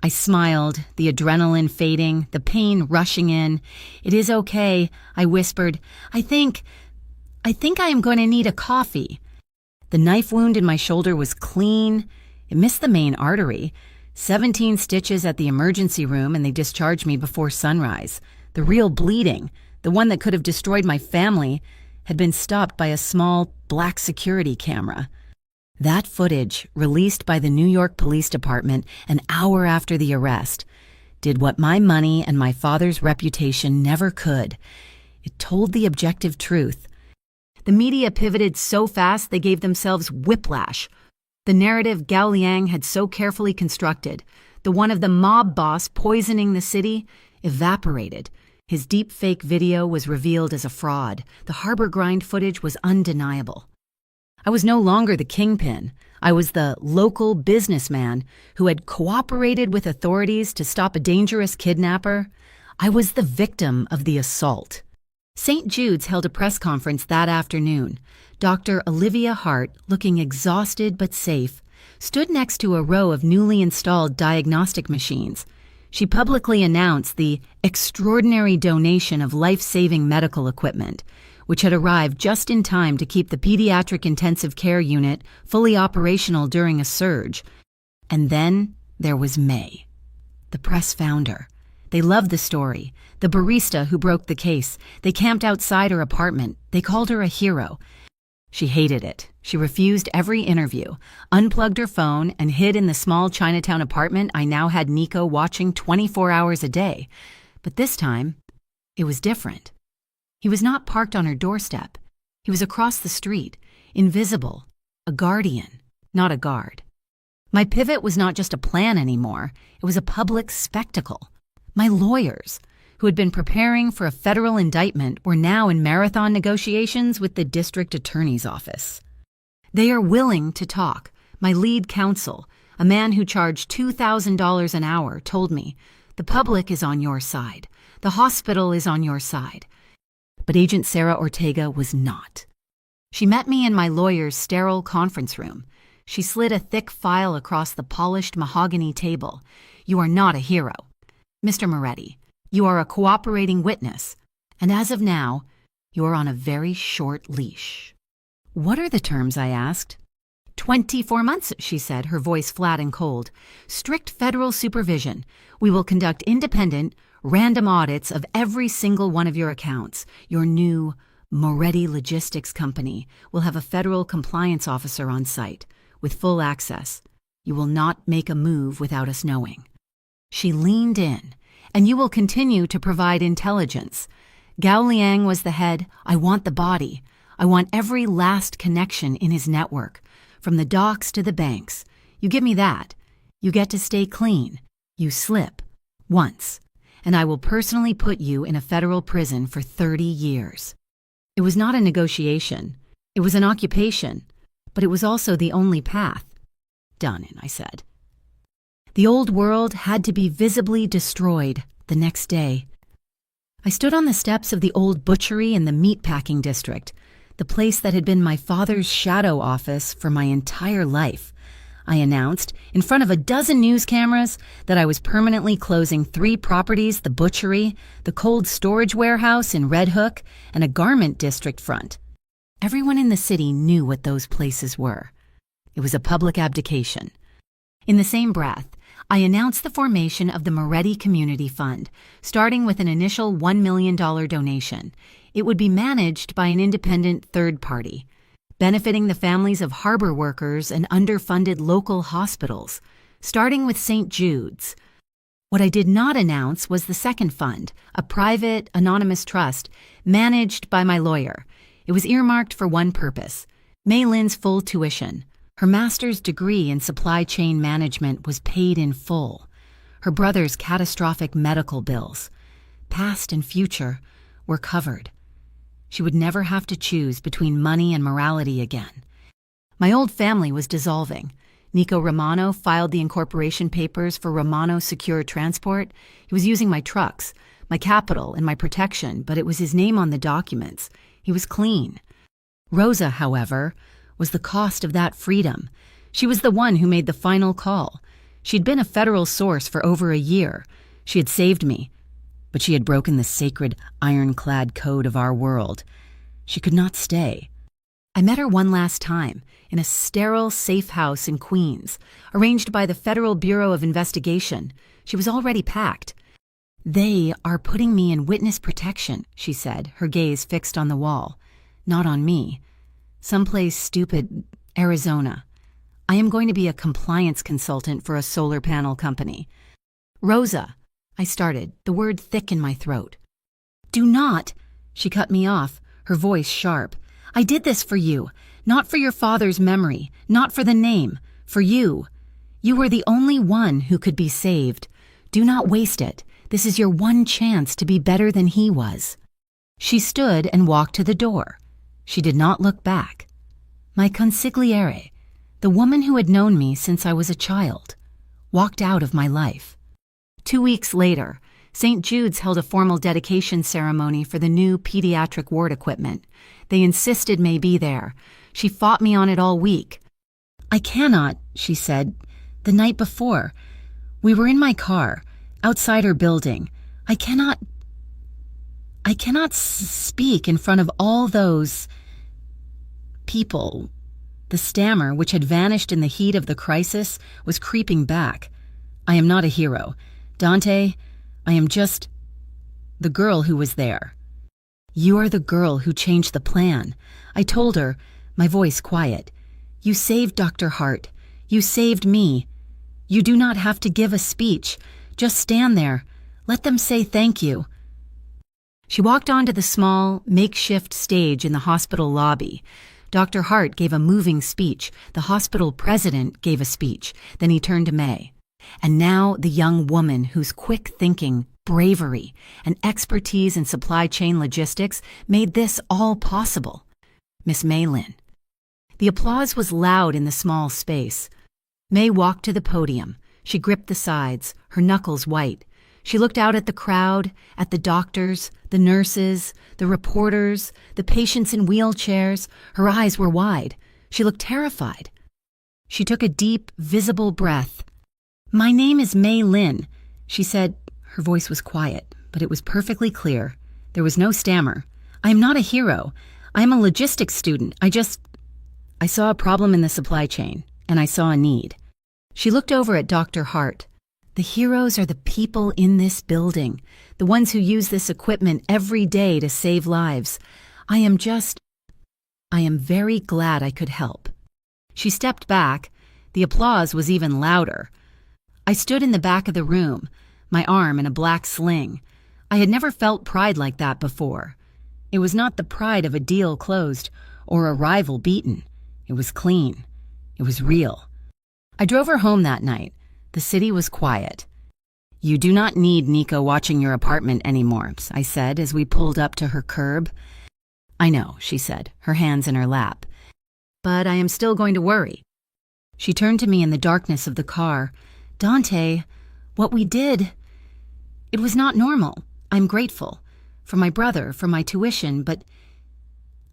I smiled, the adrenaline fading, the pain rushing in. "It is okay," I whispered. I think I am going to need a coffee." The knife wound in my shoulder was clean. It missed the main artery. 17 stitches at the emergency room, and they discharged me before sunrise. The real bleeding, the one that could have destroyed my family, had been stopped by a small black security camera. That footage, released by the New York Police Department an hour after the arrest, did what my money and my father's reputation never could. It told the objective truth. The media pivoted so fast they gave themselves whiplash. The narrative Gao Liang had so carefully constructed, the one of the mob boss poisoning the city, evaporated. His deep-fake video was revealed as a fraud. The harbor grind footage was undeniable. I was no longer the kingpin. I was the local businessman who had cooperated with authorities to stop a dangerous kidnapper. I was the victim of the assault. St. Jude's held a press conference that afternoon. Dr. Olivia Hart, looking exhausted but safe, stood next to a row of newly installed diagnostic machines. She publicly announced the extraordinary donation of life-saving medical equipment, which had arrived just in time to keep the pediatric intensive care unit fully operational during a surge. And then there was May. The press found her. They loved the story. The barista who broke the case. They camped outside her apartment. They called her a hero. She hated it. She refused every interview, unplugged her phone, and hid in the small Chinatown apartment I now had Nico watching 24 hours a day. But this time, it was different. He was not parked on her doorstep. He was across the street, invisible, a guardian, not a guard. My pivot was not just a plan anymore. It was a public spectacle. My lawyers, who had been preparing for a federal indictment, were now in marathon negotiations with the district attorney's office. "They are willing to talk." My lead counsel, a man who charged $2,000 an hour, told me, "The public is on your side. The hospital is on your side." But Agent Sarah Ortega was not. She met me in my lawyer's sterile conference room. She slid a thick file across the polished mahogany table. "You are not a hero. Mr. Moretti, you are a cooperating witness, and as of now, you are on a very short leash." "What are the terms?" I asked. 24 months, she said, her voice flat and cold. "Strict federal supervision. We will conduct independent, random audits of every single one of your accounts. Your new Moretti Logistics Company will have a federal compliance officer on site with full access. You will not make a move without us knowing." She leaned in. "And you will continue to provide intelligence. Gao Liang was the head. I want the body. I want every last connection in his network, from the docks to the banks. You give me that. You get to stay clean. You slip. Once. And I will personally put you in a federal prison for 30 years. It was not a negotiation. It was an occupation. But it was also the only path. "Done," I said. The old world had to be visibly destroyed the next day. I stood on the steps of the old butchery in the meatpacking district, the place that had been my father's shadow office for my entire life. I announced, in front of a dozen news cameras, that I was permanently closing 3 properties: the butchery, the cold storage warehouse in Red Hook, and a garment district front. Everyone in the city knew what those places were. It was a public abdication. In the same breath, I announced the formation of the Moretti Community Fund, starting with an initial $1 million donation. It would be managed by an independent third party, benefiting the families of harbor workers and underfunded local hospitals, starting with St. Jude's. What I did not announce was the second fund, a private, anonymous trust managed by my lawyer. It was earmarked for one purpose: Mei Lin's full tuition. Her master's degree in supply chain management was paid in full. Her brother's catastrophic medical bills, past and future, were covered. She would never have to choose between money and morality again. My old family was dissolving. Nico Romano filed the incorporation papers for Romano Secure Transport. He was using my trucks, my capital, and my protection, but it was his name on the documents. He was clean. Rosa, however, was the cost of that freedom. She was the one who made the final call. She'd been a federal source for over a year. She had saved me, but she had broken the sacred, ironclad code of our world. She could not stay. I met her one last time, in a sterile, safe house in Queens, arranged by the Federal Bureau of Investigation. She was already packed. "They are putting me in witness protection," she said, her gaze fixed on the wall. "Not on me. Someplace stupid, Arizona. I am going to be a compliance consultant for a solar panel company." "Rosa," I started, the word thick in my throat. "Do not," she cut me off, her voice sharp. "I did this for you, not for your father's memory, not for the name, for you. You were the only one who could be saved. Do not waste it. This is your one chance to be better than he was." She stood and walked to the door. She did not look back. My consigliere, the woman who had known me since I was a child, walked out of my life. 2 weeks later, St. Jude's held a formal dedication ceremony for the new pediatric ward equipment. They insisted May be there. She fought me on it all week. "I cannot," she said. "The night before, we were in my car, outside her building. I cannot speak in front of all those people." The stammer, which had vanished in the heat of the crisis, was creeping back. "I am not a hero. Dante, I am just the girl who was there." "You are the girl who changed the plan." I told her, my voice quiet. "You saved Dr. Hart. You saved me. You do not have to give a speech. Just stand there. Let them say thank you." She walked onto the small, makeshift stage in the hospital lobby. Dr. Hart gave a moving speech. The hospital president gave a speech. Then he turned to May. And now the young woman whose quick thinking, bravery, and expertise in supply chain logistics made this all possible. Miss Mei Lin. The applause was loud in the small space. May walked to the podium. She gripped the sides, her knuckles white. She looked out at the crowd, at the doctors, the nurses, the reporters, the patients in wheelchairs. Her eyes were wide. She looked terrified. She took a deep, visible breath. "My name is Mei Lin," she said. Her voice was quiet, but it was perfectly clear. There was no stammer. "I am not a hero. I am a logistics student. I saw a problem in the supply chain, and I saw a need." She looked over at Dr. Hart. "The heroes are the people in this building, the ones who use this equipment every day to save lives. I am very glad I could help." She stepped back. The applause was even louder. I stood in the back of the room, my arm in a black sling. I had never felt pride like that before. It was not the pride of a deal closed or a rival beaten. It was clean. It was real. I drove her home that night. The city was quiet. "You do not need Nico watching your apartment anymore," I said as we pulled up to her curb. "I know," she said, her hands in her lap. "But I am still going to worry." She turned to me in the darkness of the car. "Dante, what we did, it was not normal. I'm grateful. for my brother, for my tuition, but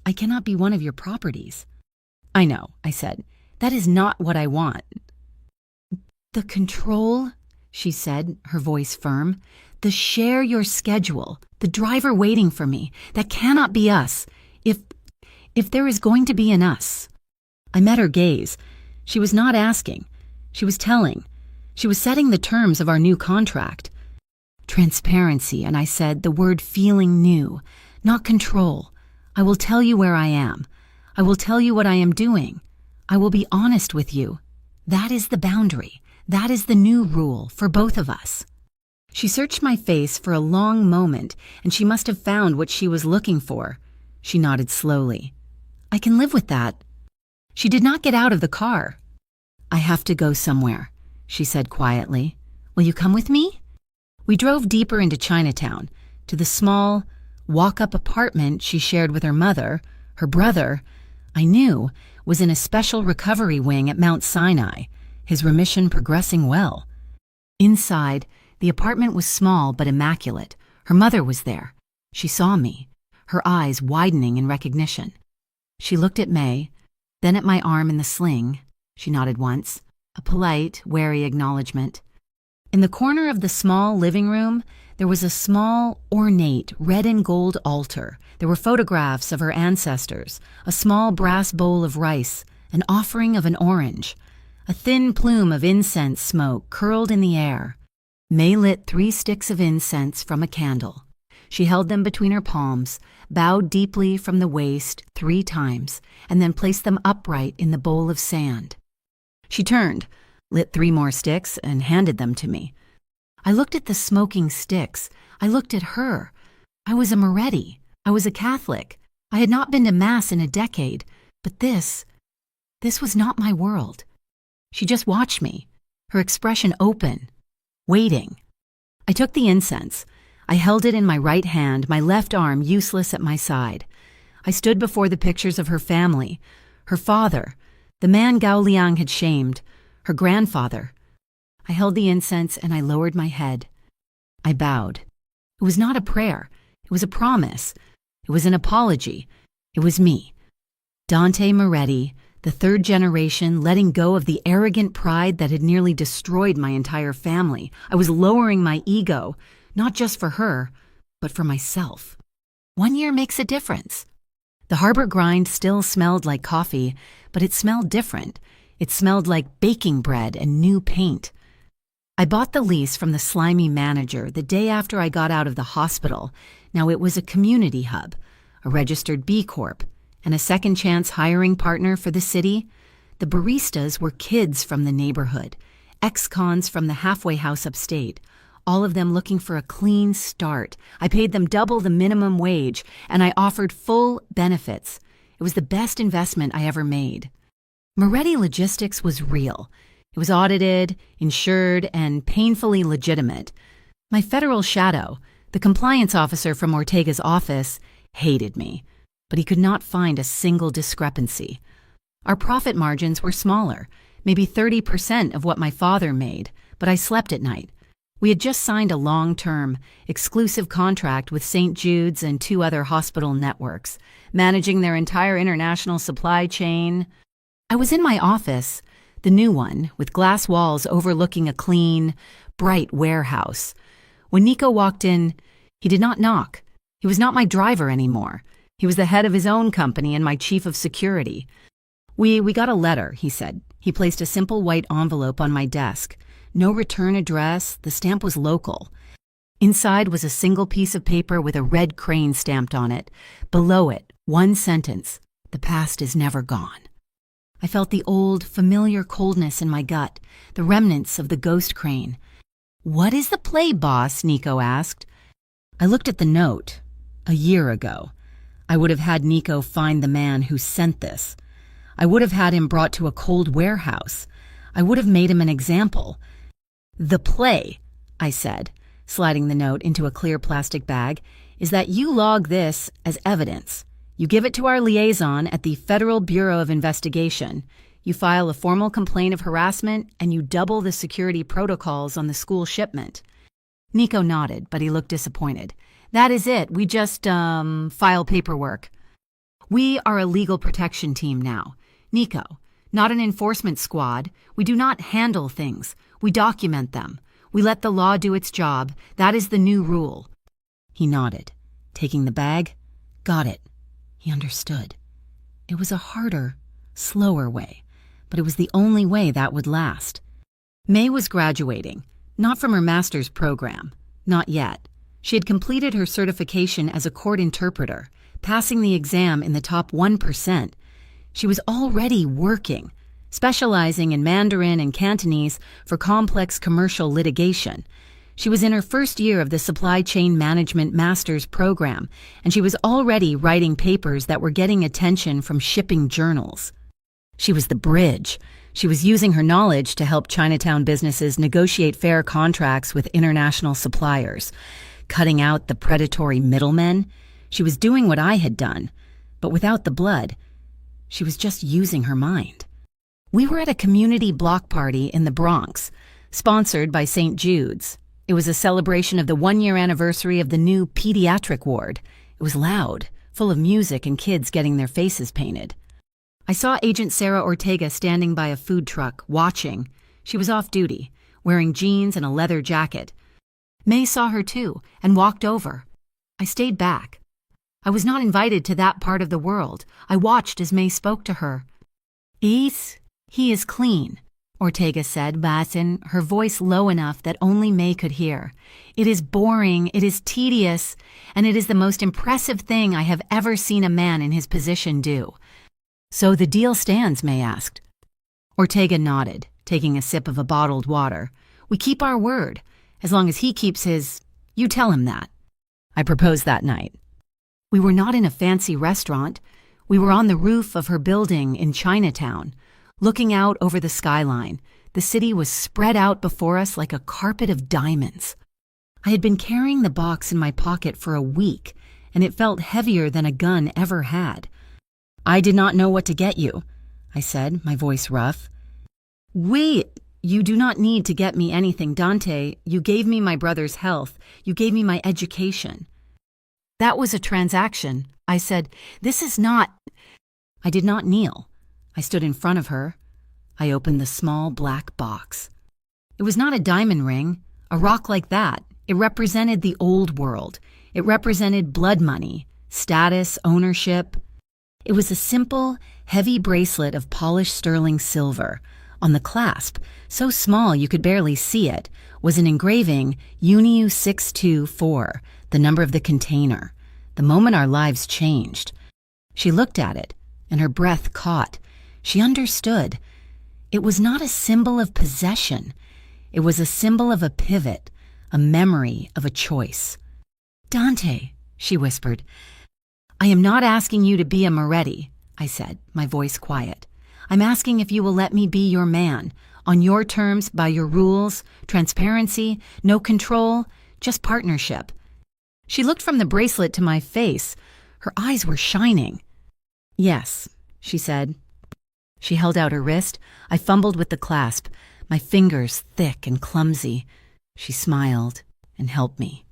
I cannot be one of your properties." "I know," I said. "That is not what I want." "The control," she said, her voice firm. "The share your schedule, the driver waiting for me. That cannot be us. If there is going to be an us." I met her gaze. She was not asking. She was telling. She was setting the terms of our new contract. Transparency, and I said, the word feeling new, not control. I will tell you where I am. I will tell you what I am doing. I will be honest with you. That is the boundary. That is the new rule for both of us. She searched my face for a long moment, and she must have found what she was looking for. She nodded slowly. "I can live with that." She did not get out of the car. "I have to go somewhere," she said quietly. "Will you come with me?" We drove deeper into Chinatown, to the small, walk-up apartment she shared with her mother. Her brother, I knew, was in a special recovery wing at Mount Sinai, his remission progressing well. Inside, the apartment was small but immaculate. Her mother was there. She saw me, her eyes widening in recognition. She looked at May, then at my arm in the sling. She nodded once, a polite, wary acknowledgement. In the corner of the small living room, there was a small, ornate, red and gold altar. There were photographs of her ancestors, a small brass bowl of rice, an offering of an orange. A thin plume of incense smoke curled in the air. May lit 3 sticks of incense from a candle. She held them between her palms, bowed deeply from the waist 3 times, and then placed them upright in the bowl of sand. She turned, lit 3 more sticks, and handed them to me. I looked at the smoking sticks. I looked at her. I was a Moretti. I was a Catholic. I had not been to Mass in a decade, but this was not my world. She just watched me, her expression open, waiting. I took the incense. I held it in my right hand, my left arm useless at my side. I stood before the pictures of her family, her father, the man Gao Liang had shamed, her grandfather. I held the incense and I lowered my head. I bowed. It was not a prayer. It was a promise. It was an apology. It was me, Dante Moretti, the 3rd generation, letting go of the arrogant pride that had nearly destroyed my entire family. I was lowering my ego, not just for her, but for myself. 1 year makes a difference. The harbor grind still smelled like coffee, but it smelled different. It smelled like baking bread and new paint. I bought the lease from the slimy manager the day after I got out of the hospital. Now it was a community hub, a registered B Corp, and a second chance hiring partner for the city. The baristas were kids from the neighborhood, ex-cons from the halfway house upstate, all of them looking for a clean start. I paid them double the minimum wage, and I offered full benefits. It was the best investment I ever made. Moretti Logistics was real. It was audited, insured, and painfully legitimate. My federal shadow, the compliance officer from Ortega's office, hated me, but he could not find a single discrepancy. Our profit margins were smaller, maybe 30% of what my father made, but I slept at night. We had just signed a long-term, exclusive contract with St. Jude's and 2 other hospital networks, managing their entire international supply chain. I was in my office, the new one, with glass walls overlooking a clean, bright warehouse. When Nico walked in, he did not knock. He was not my driver anymore. He was the head of his own company and my chief of security. We got a letter, he said. He placed a simple white envelope on my desk. No return address, the stamp was local. Inside was a single piece of paper with a red crane stamped on it. Below it, 1 sentence, "The past is never gone." I felt the old, familiar coldness in my gut, the remnants of the ghost crane. "What is the play, boss?" Nico asked. I looked at the note. A year ago. I would have had Nico find the man who sent this. I would have had him brought to a cold warehouse. I would have made him an example. "The play," I said, sliding the note into a clear plastic bag, "is that you log this as evidence. You give it to our liaison at the Federal Bureau of Investigation. You file a formal complaint of harassment, and you double the security protocols on the school shipment." Nico nodded, but he looked disappointed. That is it. We just, file paperwork. We are a legal protection team now. Nico, not an enforcement squad. We do not handle things. We document them. We let the law do its job. That is the new rule. He nodded, taking the bag. Got it. He understood. It was a harder, slower way, but it was the only way that would last. May was graduating, not from her master's program. Not yet. She had completed her certification as a court interpreter, passing the exam in the top 1%. She was already working, specializing in Mandarin and Cantonese for complex commercial litigation. She was in her first year of the Supply Chain Management Master's program, and she was already writing papers that were getting attention from shipping journals. She was the bridge. She was using her knowledge to help Chinatown businesses negotiate fair contracts with international suppliers, cutting out the predatory middlemen. She was doing what I had done, but without the blood. She was just using her mind. We were at a community block party in the Bronx, sponsored by St. Jude's. It was a celebration of the 1-year anniversary of the new pediatric ward. It was loud, full of music and kids getting their faces painted. I saw Agent Sarah Ortega standing by a food truck, watching. She was off duty, wearing jeans and a leather jacket. May saw her too and walked over. I stayed back. I was not invited to that part of the world. I watched as May spoke to her. He is clean, Ortega said, basin, her voice low enough that only May could hear. It is boring, it is tedious, and it is the most impressive thing I have ever seen a man in his position do. So the deal stands, May asked. Ortega nodded, taking a sip of a bottled water. We keep our word, as long as he keeps his. You tell him that. I proposed that night. We were not in a fancy restaurant. We were on the roof of her building in Chinatown, looking out over the skyline. The city was spread out before us like a carpet of diamonds. I had been carrying the box in my pocket for a week, and it felt heavier than a gun ever had. I did not know what to get you, I said, my voice rough. Wait, you do not need to get me anything, Dante. You gave me my brother's health. You gave me my education. That was a transaction. I said, this is not. I did not kneel. I stood in front of her. I opened the small black box. It was not a diamond ring, a rock like that. It represented the old world. It represented blood money, status, ownership. It was a simple, heavy bracelet of polished sterling silver. On the clasp, so small you could barely see it, was an engraving UNIU 624, the number of the container. The moment our lives changed. She looked at it, and her breath caught. She understood. It was not a symbol of possession. It was a symbol of a pivot, a memory of a choice. Dante, she whispered. I am not asking you to be a Moretti, I said, my voice quiet. I'm asking if you will let me be your man, on your terms, by your rules, transparency, no control, just partnership. She looked from the bracelet to my face. Her eyes were shining. Yes, she said. She held out her wrist. I fumbled with the clasp, my fingers thick and clumsy. She smiled and helped me.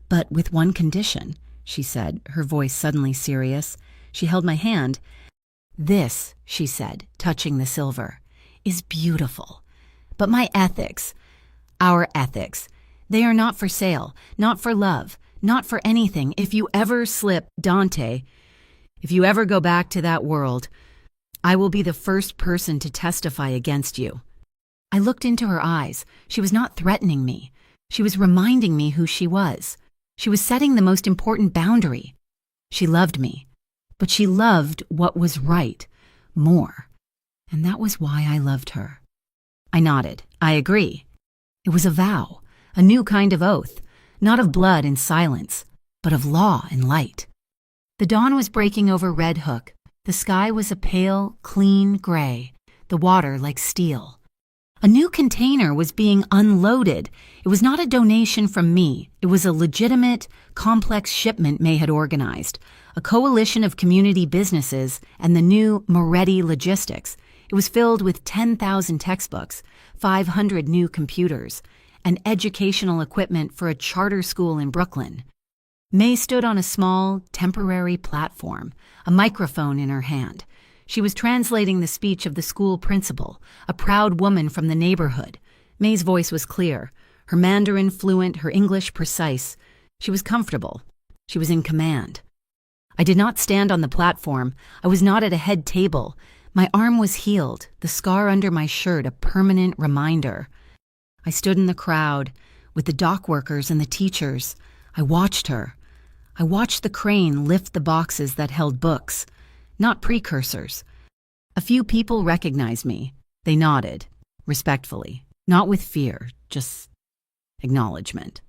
But with one condition, she said, her voice suddenly serious. She held my hand. This, she said, touching the silver, is beautiful. But my ethics, our ethics, they are not for sale, not for love, not for anything. If you ever slip, Dante, if you ever go back to that world, I will be the first person to testify against you. I looked into her eyes. She was not threatening me. She was reminding me who she was. She was setting the most important boundary. She loved me, but she loved what was right more. And that was why I loved her. I nodded. I agree. It was a vow, a new kind of oath, not of blood and silence, but of law and light. The dawn was breaking over Red Hook. The sky was a pale, clean gray, the water like steel. A new container was being unloaded. It was not a donation from me. It was a legitimate, complex shipment May had organized, a coalition of community businesses and the new Moretti Logistics. It was filled with 10,000 textbooks, 500 new computers, and educational equipment for a charter school in Brooklyn. May stood on a small, temporary platform, a microphone in her hand. She was translating the speech of the school principal, a proud woman from the neighborhood. May's voice was clear, her Mandarin fluent, her English precise. She was comfortable. She was in command. I did not stand on the platform. I was not at a head table. My arm was healed, the scar under my shirt a permanent reminder. I stood in the crowd, with the dock workers and the teachers. I watched her. I watched the crane lift the boxes that held books, not precursors. A few people recognized me. They nodded, respectfully, not with fear, just acknowledgement.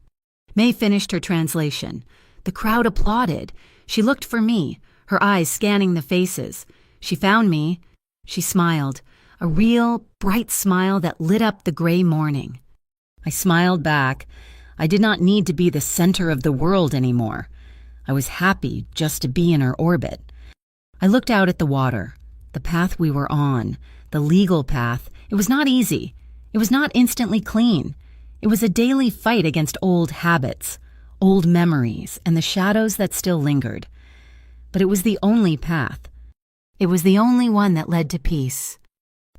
May finished her translation. The crowd applauded. She looked for me, her eyes scanning the faces. She found me. She smiled, a real, bright smile that lit up the gray morning. I smiled back. I did not need to be the center of the world anymore. I was happy just to be in her orbit. I looked out at the water, the path we were on, the legal path. It was not easy. It was not instantly clean. It was a daily fight against old habits, old memories, and the shadows that still lingered. But it was the only path. It was the only one that led to peace.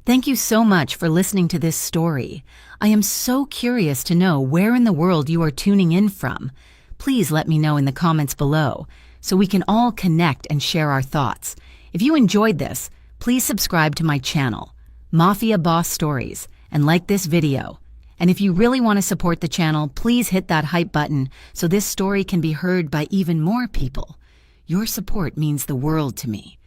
Thank you so much for listening to this story. I am so curious to know where in the world you are tuning in from. Please let me know in the comments below so we can all connect and share our thoughts. If you enjoyed this, please subscribe to my channel, Mafia Boss Stories, and like this video. And if you really want to support the channel, please hit that hype button so this story can be heard by even more people. Your support means the world to me.